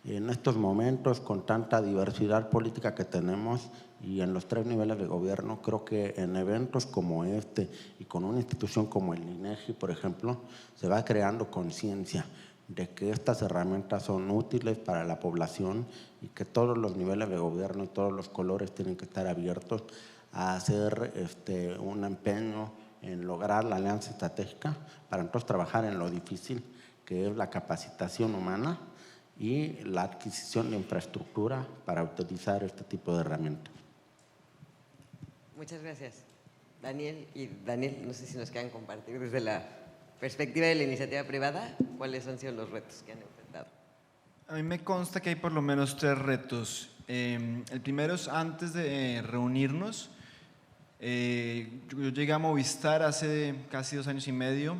En estos momentos, con tanta diversidad política que tenemos y en los 3 niveles de gobierno, creo que en eventos como este y con una institución como el INEGI, por ejemplo, se va creando conciencia. de que estas herramientas son útiles para la población y que todos los niveles de gobierno y todos los colores tienen que estar abiertos a hacer un empeño en lograr la alianza estratégica para entonces trabajar en lo difícil, que es la capacitación humana y la adquisición de infraestructura para utilizar este tipo de herramientas.
Muchas gracias. Daniel, no sé si nos quieran compartir desde la perspectiva de la iniciativa privada, ¿cuáles han sido los retos que han enfrentado?
A mí me consta que hay por lo menos 3 retos. El primero es antes de reunirnos. Yo llegué a Movistar hace casi 2 años y medio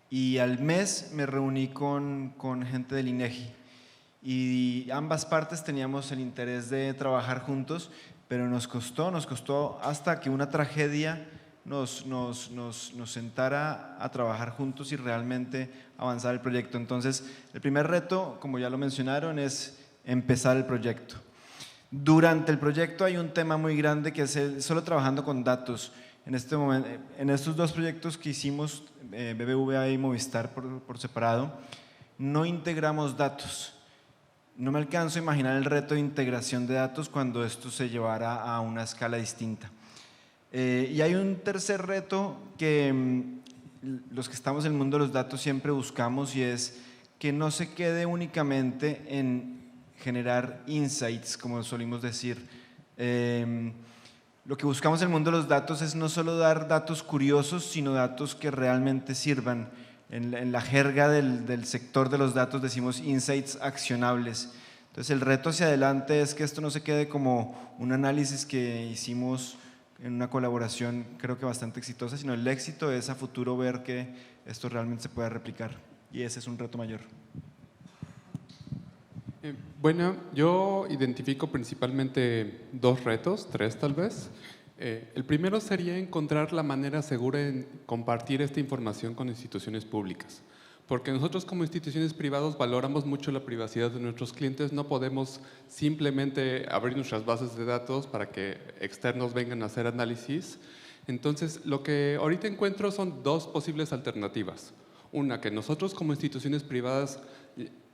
y al mes me reuní con gente del INEGI y ambas partes teníamos el interés de trabajar juntos, pero nos costó hasta que una tragedia nos sentara a trabajar juntos y realmente avanzar el proyecto. Entonces, el primer reto, como ya lo mencionaron, es empezar el proyecto. Durante el proyecto hay un tema muy grande que es solo trabajando con datos. En este momento, en estos 2 proyectos que hicimos, BBVA y Movistar por separado, no integramos datos. No me alcanzo a imaginar el reto de integración de datos cuando esto se llevara a una escala distinta. Y hay un tercer reto que los que estamos en el mundo de los datos siempre buscamos y es que no se quede únicamente en generar insights, como solimos decir. Lo que buscamos en el mundo de los datos es no solo dar datos curiosos, sino datos que realmente sirvan. En la jerga del sector de los datos decimos insights accionables. Entonces el reto hacia adelante es que esto no se quede como un análisis que hicimos en una colaboración creo que bastante exitosa, sino el éxito es a futuro ver que esto realmente se pueda replicar y ese es un reto mayor.
Bueno, yo identifico principalmente 2 retos, 3 tal vez. El primero sería encontrar la manera segura en compartir esta información con instituciones públicas, porque nosotros como instituciones privadas valoramos mucho la privacidad de nuestros clientes, no podemos simplemente abrir nuestras bases de datos para que externos vengan a hacer análisis. Entonces, lo que ahorita encuentro son 2 posibles alternativas. Una, que nosotros como instituciones privadas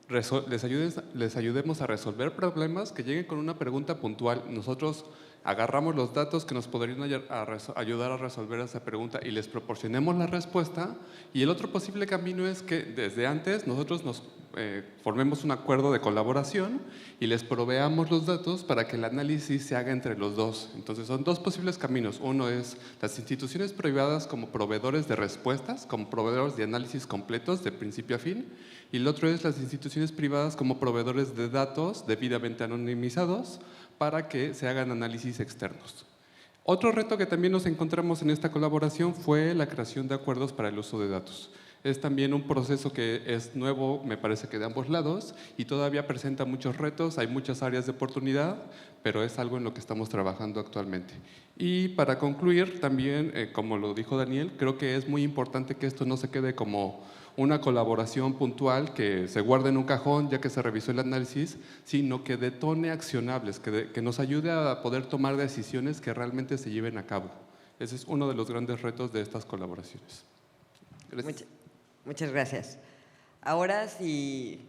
les ayudemos a resolver problemas que lleguen con una pregunta puntual. Nosotros agarramos los datos que nos podrían ayudar a resolver esa pregunta y les proporcionemos la respuesta. Y el otro posible camino es que desde antes nosotros nos formemos un acuerdo de colaboración y les proveamos los datos para que el análisis se haga entre los dos. Entonces son 2 posibles caminos. Uno es las instituciones privadas como proveedores de respuestas, como proveedores de análisis completos de principio a fin, y el otro es las instituciones privadas como proveedores de datos debidamente anonimizados para que se hagan análisis externos. Otro reto que también nos encontramos en esta colaboración fue la creación de acuerdos para el uso de datos. Es también un proceso que es nuevo, me parece que de ambos lados, y todavía presenta muchos retos, hay muchas áreas de oportunidad, pero es algo en lo que estamos trabajando actualmente. Y para concluir, también, como lo dijo Daniel, creo que es muy importante que esto no se quede como una colaboración puntual que se guarde en un cajón ya que se revisó el análisis, sino que detone accionables, que nos ayude a poder tomar decisiones que realmente se lleven a cabo. Ese es uno de los grandes retos de estas colaboraciones. Gracias.
Muchas gracias. Ahora sí,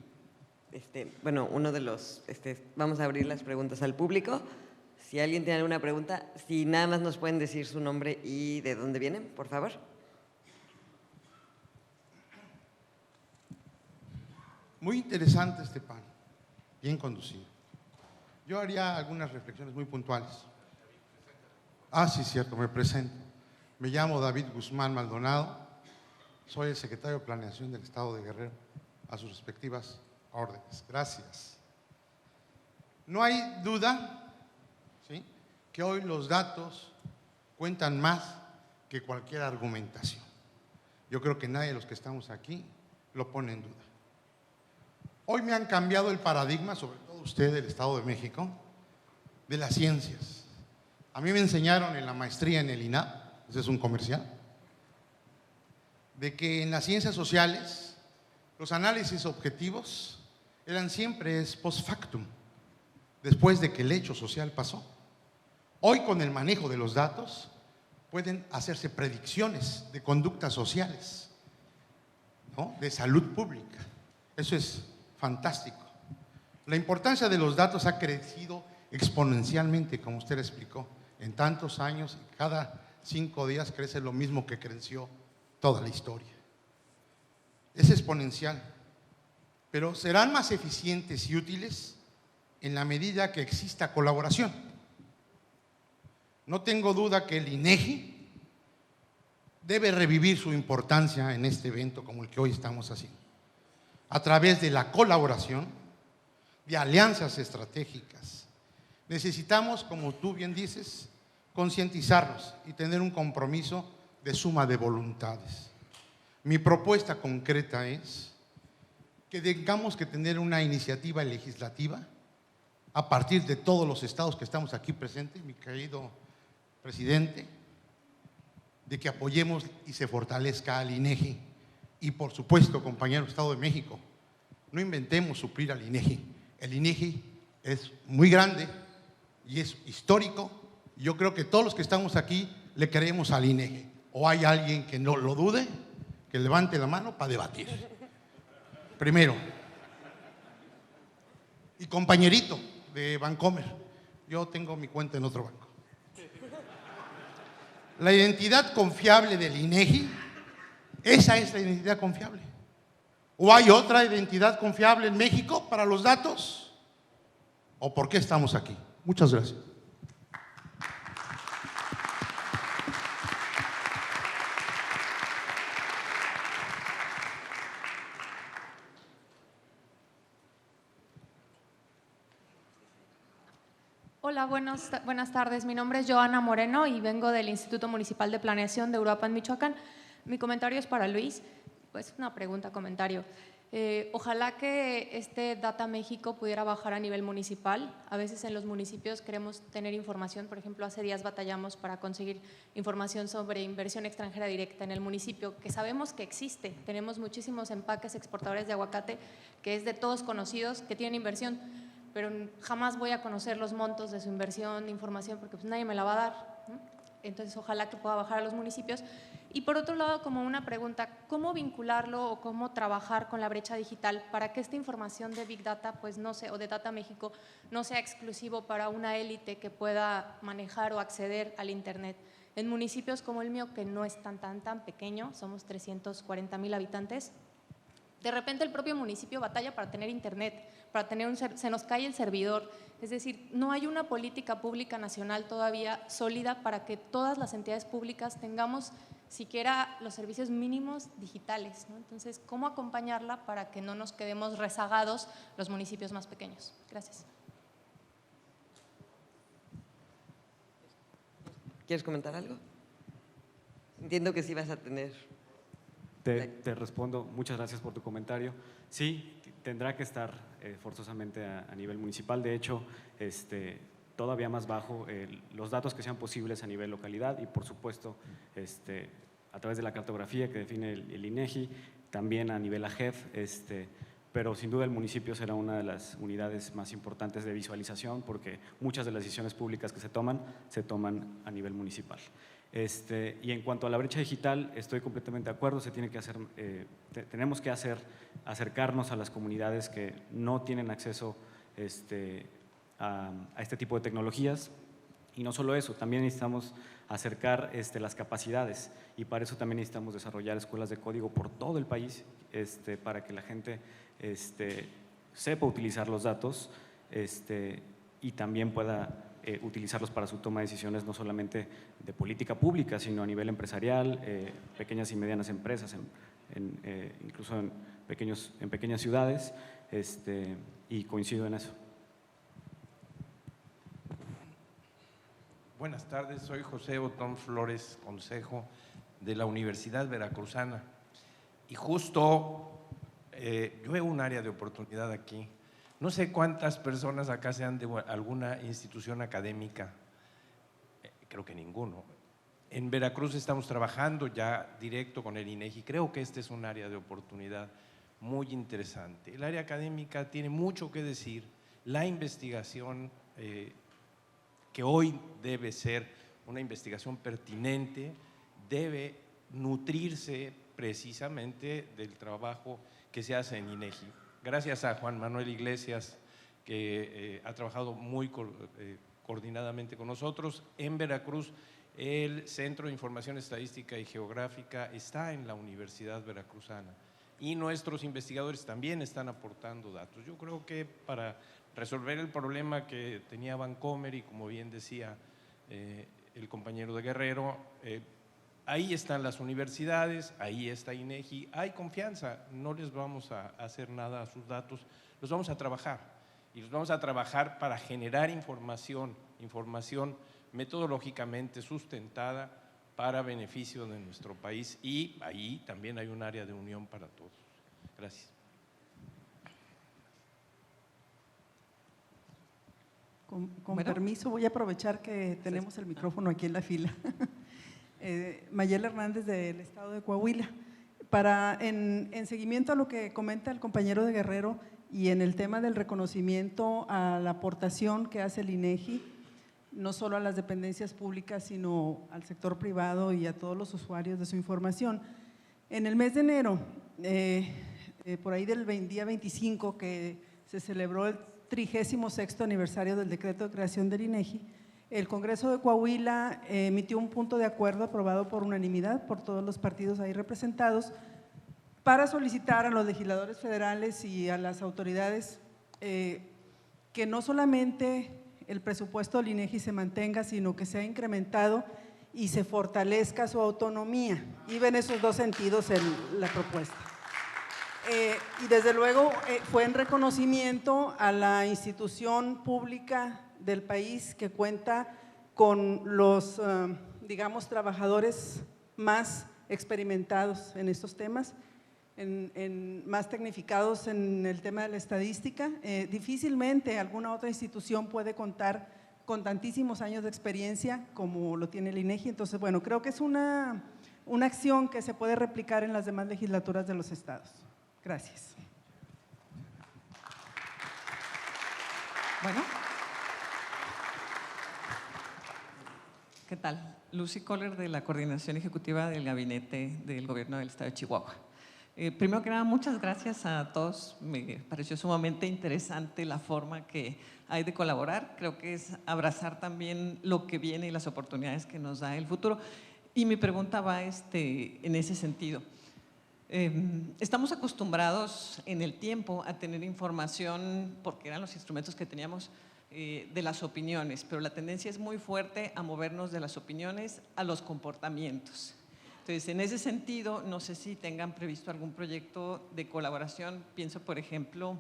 uno de los, vamos a abrir las preguntas al público. Si alguien tiene alguna pregunta, si nada más nos pueden decir su nombre y de dónde vienen, por favor.
Muy interesante este panel, bien conducido. Yo haría algunas reflexiones muy puntuales. Sí, cierto, me presento. Me llamo David Guzmán Maldonado, soy el secretario de Planeación del Estado de Guerrero, a sus respectivas órdenes. Gracias. No hay duda, ¿sí?, que hoy los datos cuentan más que cualquier argumentación. Yo creo que nadie de los que estamos aquí lo pone en duda. Hoy me han cambiado el paradigma, sobre todo usted del Estado de México, de las ciencias. A mí me enseñaron en la maestría en el INAH, ese es un comercial, de que en las ciencias sociales los análisis objetivos eran siempre post factum, después de que el hecho social pasó. Hoy, con el manejo de los datos, pueden hacerse predicciones de conductas sociales, ¿no?, de salud pública. Eso es fantástico. La importancia de los datos ha crecido exponencialmente, como usted explicó, en tantos años, y cada 5 días crece lo mismo que creció toda la historia. Es exponencial, pero serán más eficientes y útiles en la medida que exista colaboración. No tengo duda que el INEGI debe revivir su importancia en este evento como el que hoy estamos haciendo, a través de la colaboración, de alianzas estratégicas. Necesitamos, como tú bien dices, concientizarnos y tener un compromiso de suma de voluntades. Mi propuesta concreta es que tengamos que tener una iniciativa legislativa a partir de todos los estados que estamos aquí presentes, mi querido presidente, de que apoyemos y se fortalezca al INEGI. Y por supuesto, compañero Estado de México, no inventemos suplir al INEGI. El INEGI es muy grande y es histórico. Yo creo que todos los que estamos aquí le creemos al INEGI. ¿O hay alguien que no lo dude? Que levante la mano para debatir. Primero. Y compañerito de Bancomer, yo tengo mi cuenta en otro banco. La identidad confiable del INEGI, esa es la identidad confiable. ¿O hay otra identidad confiable en México para los datos? ¿O por qué estamos aquí? Muchas gracias.
Hola, buenas tardes. Mi nombre es Joana Moreno y vengo del Instituto Municipal de Planeación de Uruapan, Michoacán. Mi comentario es para Luis, pues una pregunta, comentario. Ojalá que este Data México pudiera bajar a nivel municipal. A veces en los municipios queremos tener información, por ejemplo, hace días batallamos para conseguir información sobre inversión extranjera directa en el municipio, que sabemos que existe. Tenemos muchísimos empaques exportadores de aguacate, que es de todos conocidos, que tienen inversión, pero jamás voy a conocer los montos de su inversión, de información, porque pues nadie me la va a dar, ¿no? Entonces, ojalá que pueda bajar a los municipios. Y por otro lado, como una pregunta, ¿cómo vincularlo o cómo trabajar con la brecha digital para que esta información de Big Data, pues no sé, o de Data México, no sea exclusivo para una élite que pueda manejar o acceder al Internet? En municipios como el mío, que no es tan pequeño, somos 340,000 habitantes, de repente el propio municipio batalla para tener internet, para tener se nos cae el servidor. Es decir, no hay una política pública nacional todavía sólida para que todas las entidades públicas tengamos siquiera los servicios mínimos digitales, ¿no? Entonces, ¿cómo acompañarla para que no nos quedemos rezagados los municipios más pequeños? Gracias.
¿Quieres comentar algo? Entiendo que sí vas a tener…
Te respondo, muchas gracias por tu comentario. Sí, tendrá que estar forzosamente a nivel municipal. De hecho, todavía más bajo, los datos que sean posibles a nivel localidad y, por supuesto, a través de la cartografía que define el INEGI, también a nivel AGEF, pero sin duda el municipio será una de las unidades más importantes de visualización porque muchas de las decisiones públicas que se toman a nivel municipal. Y en cuanto a la brecha digital, estoy completamente de acuerdo, tenemos que acercarnos a las comunidades que no tienen acceso a este tipo de tecnologías. Y no solo eso, también necesitamos acercar las capacidades y para eso también necesitamos desarrollar escuelas de código por todo el país para que la gente sepa utilizar los datos y también pueda utilizarlos para su toma de decisiones no solamente de política pública, sino a nivel empresarial, pequeñas y medianas empresas, incluso en pequeñas ciudades, y coincido en eso.
Buenas tardes, soy José Otón Flores Consejo de la Universidad Veracruzana y justo yo veo un área de oportunidad aquí. No sé cuántas personas acá sean de alguna institución académica, creo que ninguno. En Veracruz estamos trabajando ya directo con el INEGI, creo que este es un área de oportunidad muy interesante. El área académica tiene mucho que decir, la investigación que hoy debe ser una investigación pertinente, debe nutrirse precisamente del trabajo que se hace en INEGI. gracias a Juan Manuel Iglesias, que ha trabajado muy coordinadamente con nosotros. En Veracruz, el Centro de Información Estadística y Geográfica está en la Universidad Veracruzana y nuestros investigadores también están aportando datos. Yo creo que para resolver el problema que tenía Vancomer y como bien decía el compañero de Guerrero, ahí están las universidades, ahí está INEGI, hay confianza, no les vamos a hacer nada a sus datos, los vamos a trabajar y los vamos a trabajar para generar información metodológicamente sustentada para beneficio de nuestro país, y ahí también hay un área de unión para todos. Gracias.
Con permiso, voy a aprovechar que tenemos el micrófono aquí en la fila. Mayela Hernández, del estado de Coahuila. En seguimiento a lo que comenta el compañero de Guerrero y en el tema del reconocimiento a la aportación que hace el INEGI, no solo a las dependencias públicas, sino al sector privado y a todos los usuarios de su información. En el mes de enero, por ahí del día 25, que se celebró el 36º aniversario del decreto de creación del INEGI, el Congreso de Coahuila emitió un punto de acuerdo aprobado por unanimidad por todos los partidos ahí representados para solicitar a los legisladores federales y a las autoridades que no solamente el presupuesto del INEGI se mantenga, sino que sea incrementado y se fortalezca su autonomía. Iba en esos dos sentidos la propuesta. Y desde luego fue en reconocimiento a la institución pública del país que cuenta con los, digamos, trabajadores más experimentados en estos temas, más tecnificados en el tema de la estadística. Difícilmente alguna otra institución puede contar con tantísimos años de experiencia como lo tiene el INEGI. Entonces, bueno, creo que es una acción que se puede replicar en las demás legislaturas de los estados. Gracias.
Bueno. ¿Qué tal? Lucy Kohler, de la Coordinación Ejecutiva del Gabinete del Gobierno del Estado de Chihuahua. Primero que nada, muchas gracias a todos. Me pareció sumamente interesante la forma que hay de colaborar. Creo que es abrazar también lo que viene y las oportunidades que nos da el futuro. Y mi pregunta va en ese sentido. Estamos acostumbrados en el tiempo a tener información, porque eran los instrumentos que teníamos, de las opiniones, pero la tendencia es muy fuerte a movernos de las opiniones a los comportamientos. Entonces, en ese sentido, no sé si tengan previsto algún proyecto de colaboración. Pienso, por ejemplo,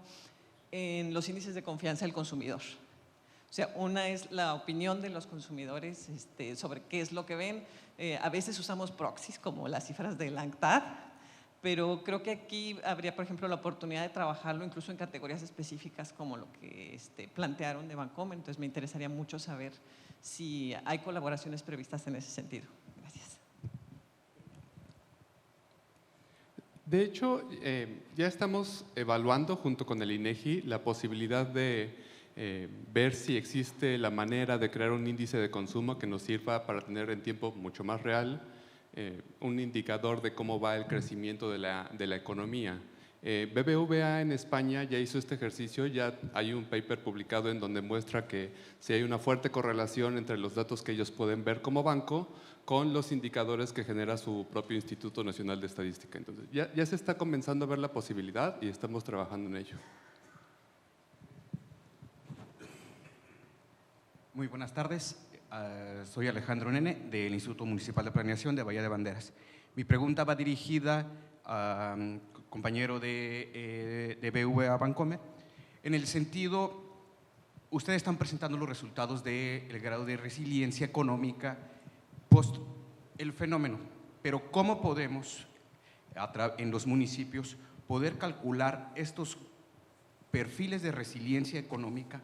en los índices de confianza del consumidor. O sea, una es la opinión de los consumidores sobre qué es lo que ven. A veces usamos proxies, como las cifras del ANCTAD, pero creo que aquí habría, por ejemplo, la oportunidad de trabajarlo incluso en categorías específicas como lo que plantearon de Vancomer. Entonces, me interesaría mucho saber si hay colaboraciones previstas en ese sentido. Gracias.
De hecho, ya estamos evaluando junto con el INEGI la posibilidad de ver si existe la manera de crear un índice de consumo que nos sirva para tener en tiempo mucho más real un indicador de cómo va el crecimiento de la economía. BBVA en España ya hizo este ejercicio, ya hay un paper publicado en donde muestra que sí hay una fuerte correlación entre los datos que ellos pueden ver como banco con los indicadores que genera su propio Instituto Nacional de Estadística. Entonces, ya se está comenzando a ver la posibilidad y estamos trabajando en ello.
Muy buenas tardes. Soy Alejandro Nene, del Instituto Municipal de Planeación de Bahía de Banderas. Mi pregunta va dirigida al compañero de BBVA Vancomer, en el sentido, ustedes están presentando los resultados del grado de resiliencia económica post el fenómeno, pero ¿cómo podemos, en los municipios, poder calcular estos perfiles de resiliencia económica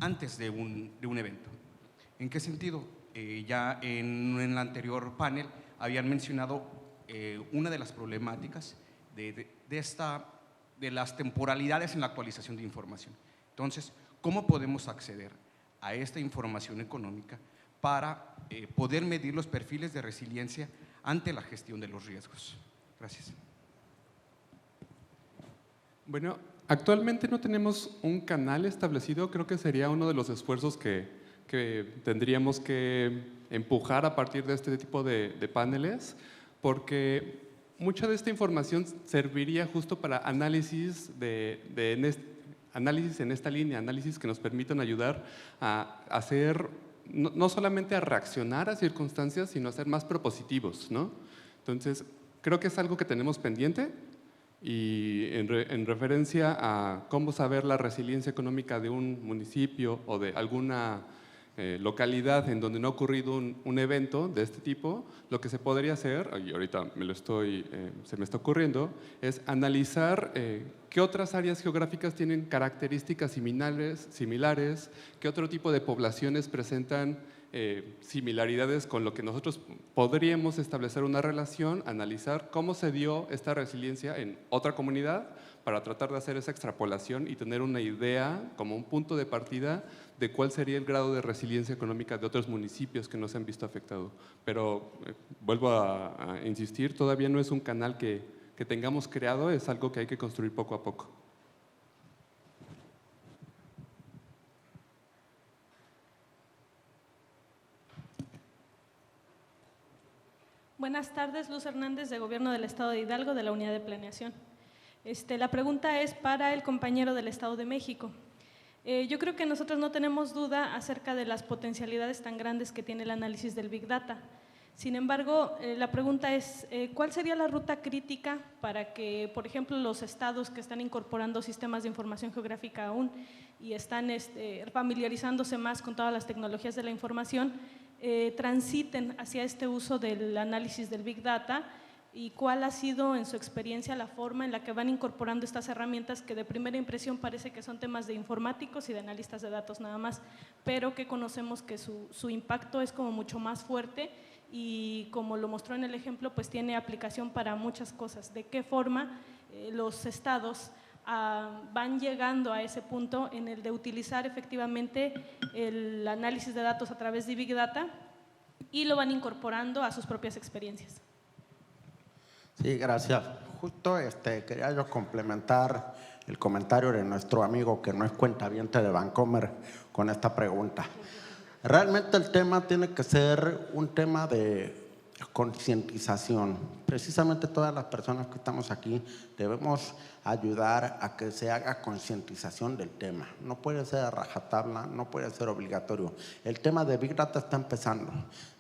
antes de un evento? ¿En qué sentido? Ya en el anterior panel habían mencionado una de las problemáticas de las temporalidades en la actualización de información. Entonces, ¿cómo podemos acceder a esta información económica para poder medir los perfiles de resiliencia ante la gestión de los riesgos? Gracias.
Bueno, actualmente no tenemos un canal establecido. Creo que sería uno de los esfuerzos que tendríamos que empujar a partir de este tipo de paneles, porque mucha de esta información serviría justo para análisis análisis en esta línea, análisis que nos permitan ayudar a hacer, no solamente a reaccionar a circunstancias, sino a ser más propositivos, ¿no? Entonces, creo que es algo que tenemos pendiente. Y en referencia a cómo saber la resiliencia económica de un municipio o de alguna localidad en donde no ha ocurrido un evento de este tipo, lo que se podría hacer, y ahorita se me está ocurriendo, es analizar qué otras áreas geográficas tienen características similares, qué otro tipo de poblaciones presentan similaridades con lo que nosotros podríamos establecer una relación, analizar cómo se dio esta resiliencia en otra comunidad para tratar de hacer esa extrapolación y tener una idea como un punto de partida de cuál sería el grado de resiliencia económica de otros municipios que no se han visto afectados. Pero vuelvo a insistir, todavía no es un canal que tengamos creado, es algo que hay que construir poco a poco.
Buenas tardes, Luz Hernández, de Gobierno del Estado de Hidalgo, de la Unidad de Planeación. La pregunta es para el compañero del Estado de México. Yo creo que nosotros no tenemos duda acerca de las potencialidades tan grandes que tiene el análisis del Big Data. Sin embargo, la pregunta es, ¿cuál sería la ruta crítica para que, por ejemplo, los estados que están incorporando sistemas de información geográfica aún y están familiarizándose más con todas las tecnologías de la información, transiten hacia este uso del análisis del Big Data? ¿Y cuál ha sido, en su experiencia, la forma en la que van incorporando estas herramientas que de primera impresión parece que son temas de informáticos y de analistas de datos nada más, pero que conocemos que su impacto es como mucho más fuerte y, como lo mostró en el ejemplo, pues tiene aplicación para muchas cosas? ¿De qué forma los estados van llegando a ese punto en el de utilizar efectivamente el análisis de datos a través de Big Data y lo van incorporando a sus propias experiencias?
Sí, gracias. Justo quería yo complementar el comentario de nuestro amigo que no es cuentaviente de Vancomer con esta pregunta. Realmente el tema tiene que ser un tema de concientización. Precisamente todas las personas que estamos aquí debemos ayudar a que se haga concientización del tema. No puede ser a rajatabla, no puede ser obligatorio. El tema de Big Data está empezando.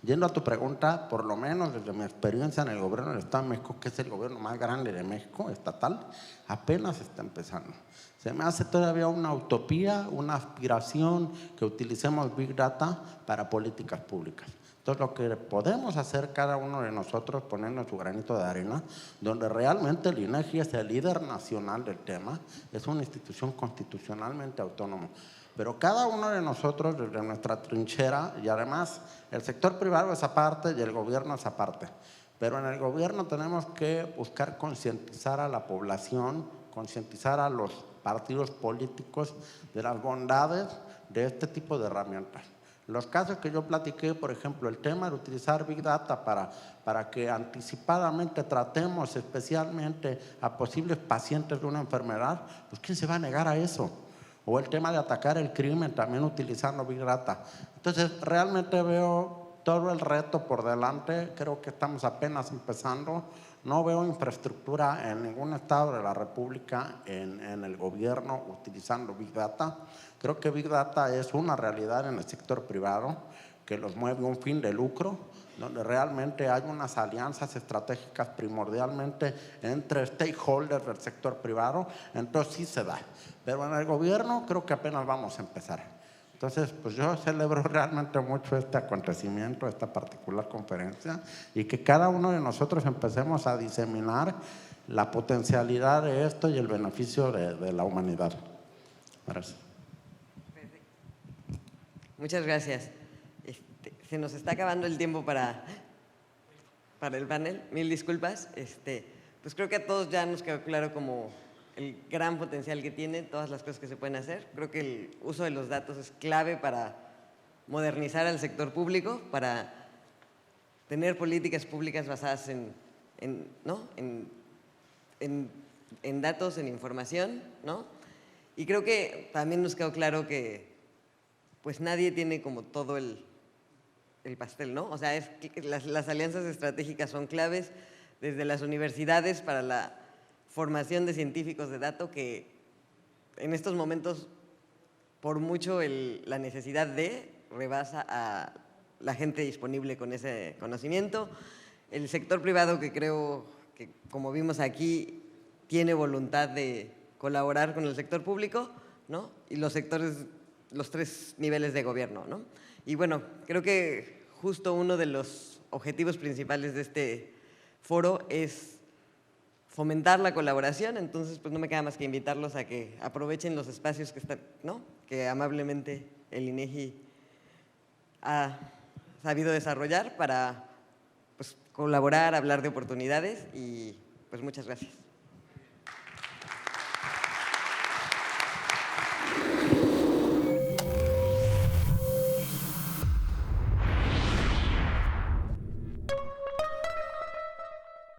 Yendo a tu pregunta, por lo menos desde mi experiencia en el gobierno del Estado de México, que es el gobierno más grande de México, estatal, apenas está empezando. Se me hace todavía una utopía, una aspiración que utilicemos Big Data para políticas públicas. Entonces, lo que podemos hacer cada uno de nosotros, ponernos su granito de arena, donde realmente el INEGI es el líder nacional del tema, es una institución constitucionalmente autónoma. Pero cada uno de nosotros, desde nuestra trinchera, y además el sector privado es aparte y el gobierno es aparte, pero en el gobierno tenemos que buscar concientizar a la población, concientizar a los partidos políticos de las bondades de este tipo de herramientas. Los casos que yo platiqué, por ejemplo, el tema de utilizar Big Data para que anticipadamente tratemos especialmente a posibles pacientes de una enfermedad, pues ¿quién se va a negar a eso? O el tema de atacar el crimen también utilizando Big Data. Entonces, realmente veo todo el reto por delante, creo que estamos apenas empezando. No veo infraestructura en ningún estado de la República, en el gobierno, utilizando Big Data. Creo que Big Data es una realidad en el sector privado que los mueve un fin de lucro, donde realmente hay unas alianzas estratégicas primordialmente entre stakeholders del sector privado, entonces sí se da. Pero en el gobierno creo que apenas vamos a empezar. Entonces, pues yo celebro realmente mucho este acontecimiento, esta particular conferencia, y que cada uno de nosotros empecemos a diseminar la potencialidad de esto y el beneficio de la humanidad. Gracias.
Muchas gracias. Se nos está acabando el tiempo para el panel. Mil disculpas. Pues creo que a todos ya nos quedó claro como el gran potencial que tiene, todas las cosas que se pueden hacer. Creo que el uso de los datos es clave para modernizar al sector público, para tener políticas públicas basadas en en datos, en información, ¿no? Y creo que también nos quedó claro que pues nadie tiene como todo el pastel, ¿no? O sea, las alianzas estratégicas son claves desde las universidades para la formación de científicos de datos, que en estos momentos, por mucho la necesidad rebasa a la gente disponible con ese conocimiento. El sector privado, que creo que, como vimos aquí, tiene voluntad de colaborar con el sector público, ¿no? Y los tres niveles de gobierno, ¿no? Y bueno, creo que justo uno de los objetivos principales de este foro es fomentar la colaboración. Entonces, pues no me queda más que invitarlos a que aprovechen los espacios que están, ¿no? Que amablemente el INEGI ha sabido desarrollar para pues, colaborar, hablar de oportunidades y pues muchas gracias.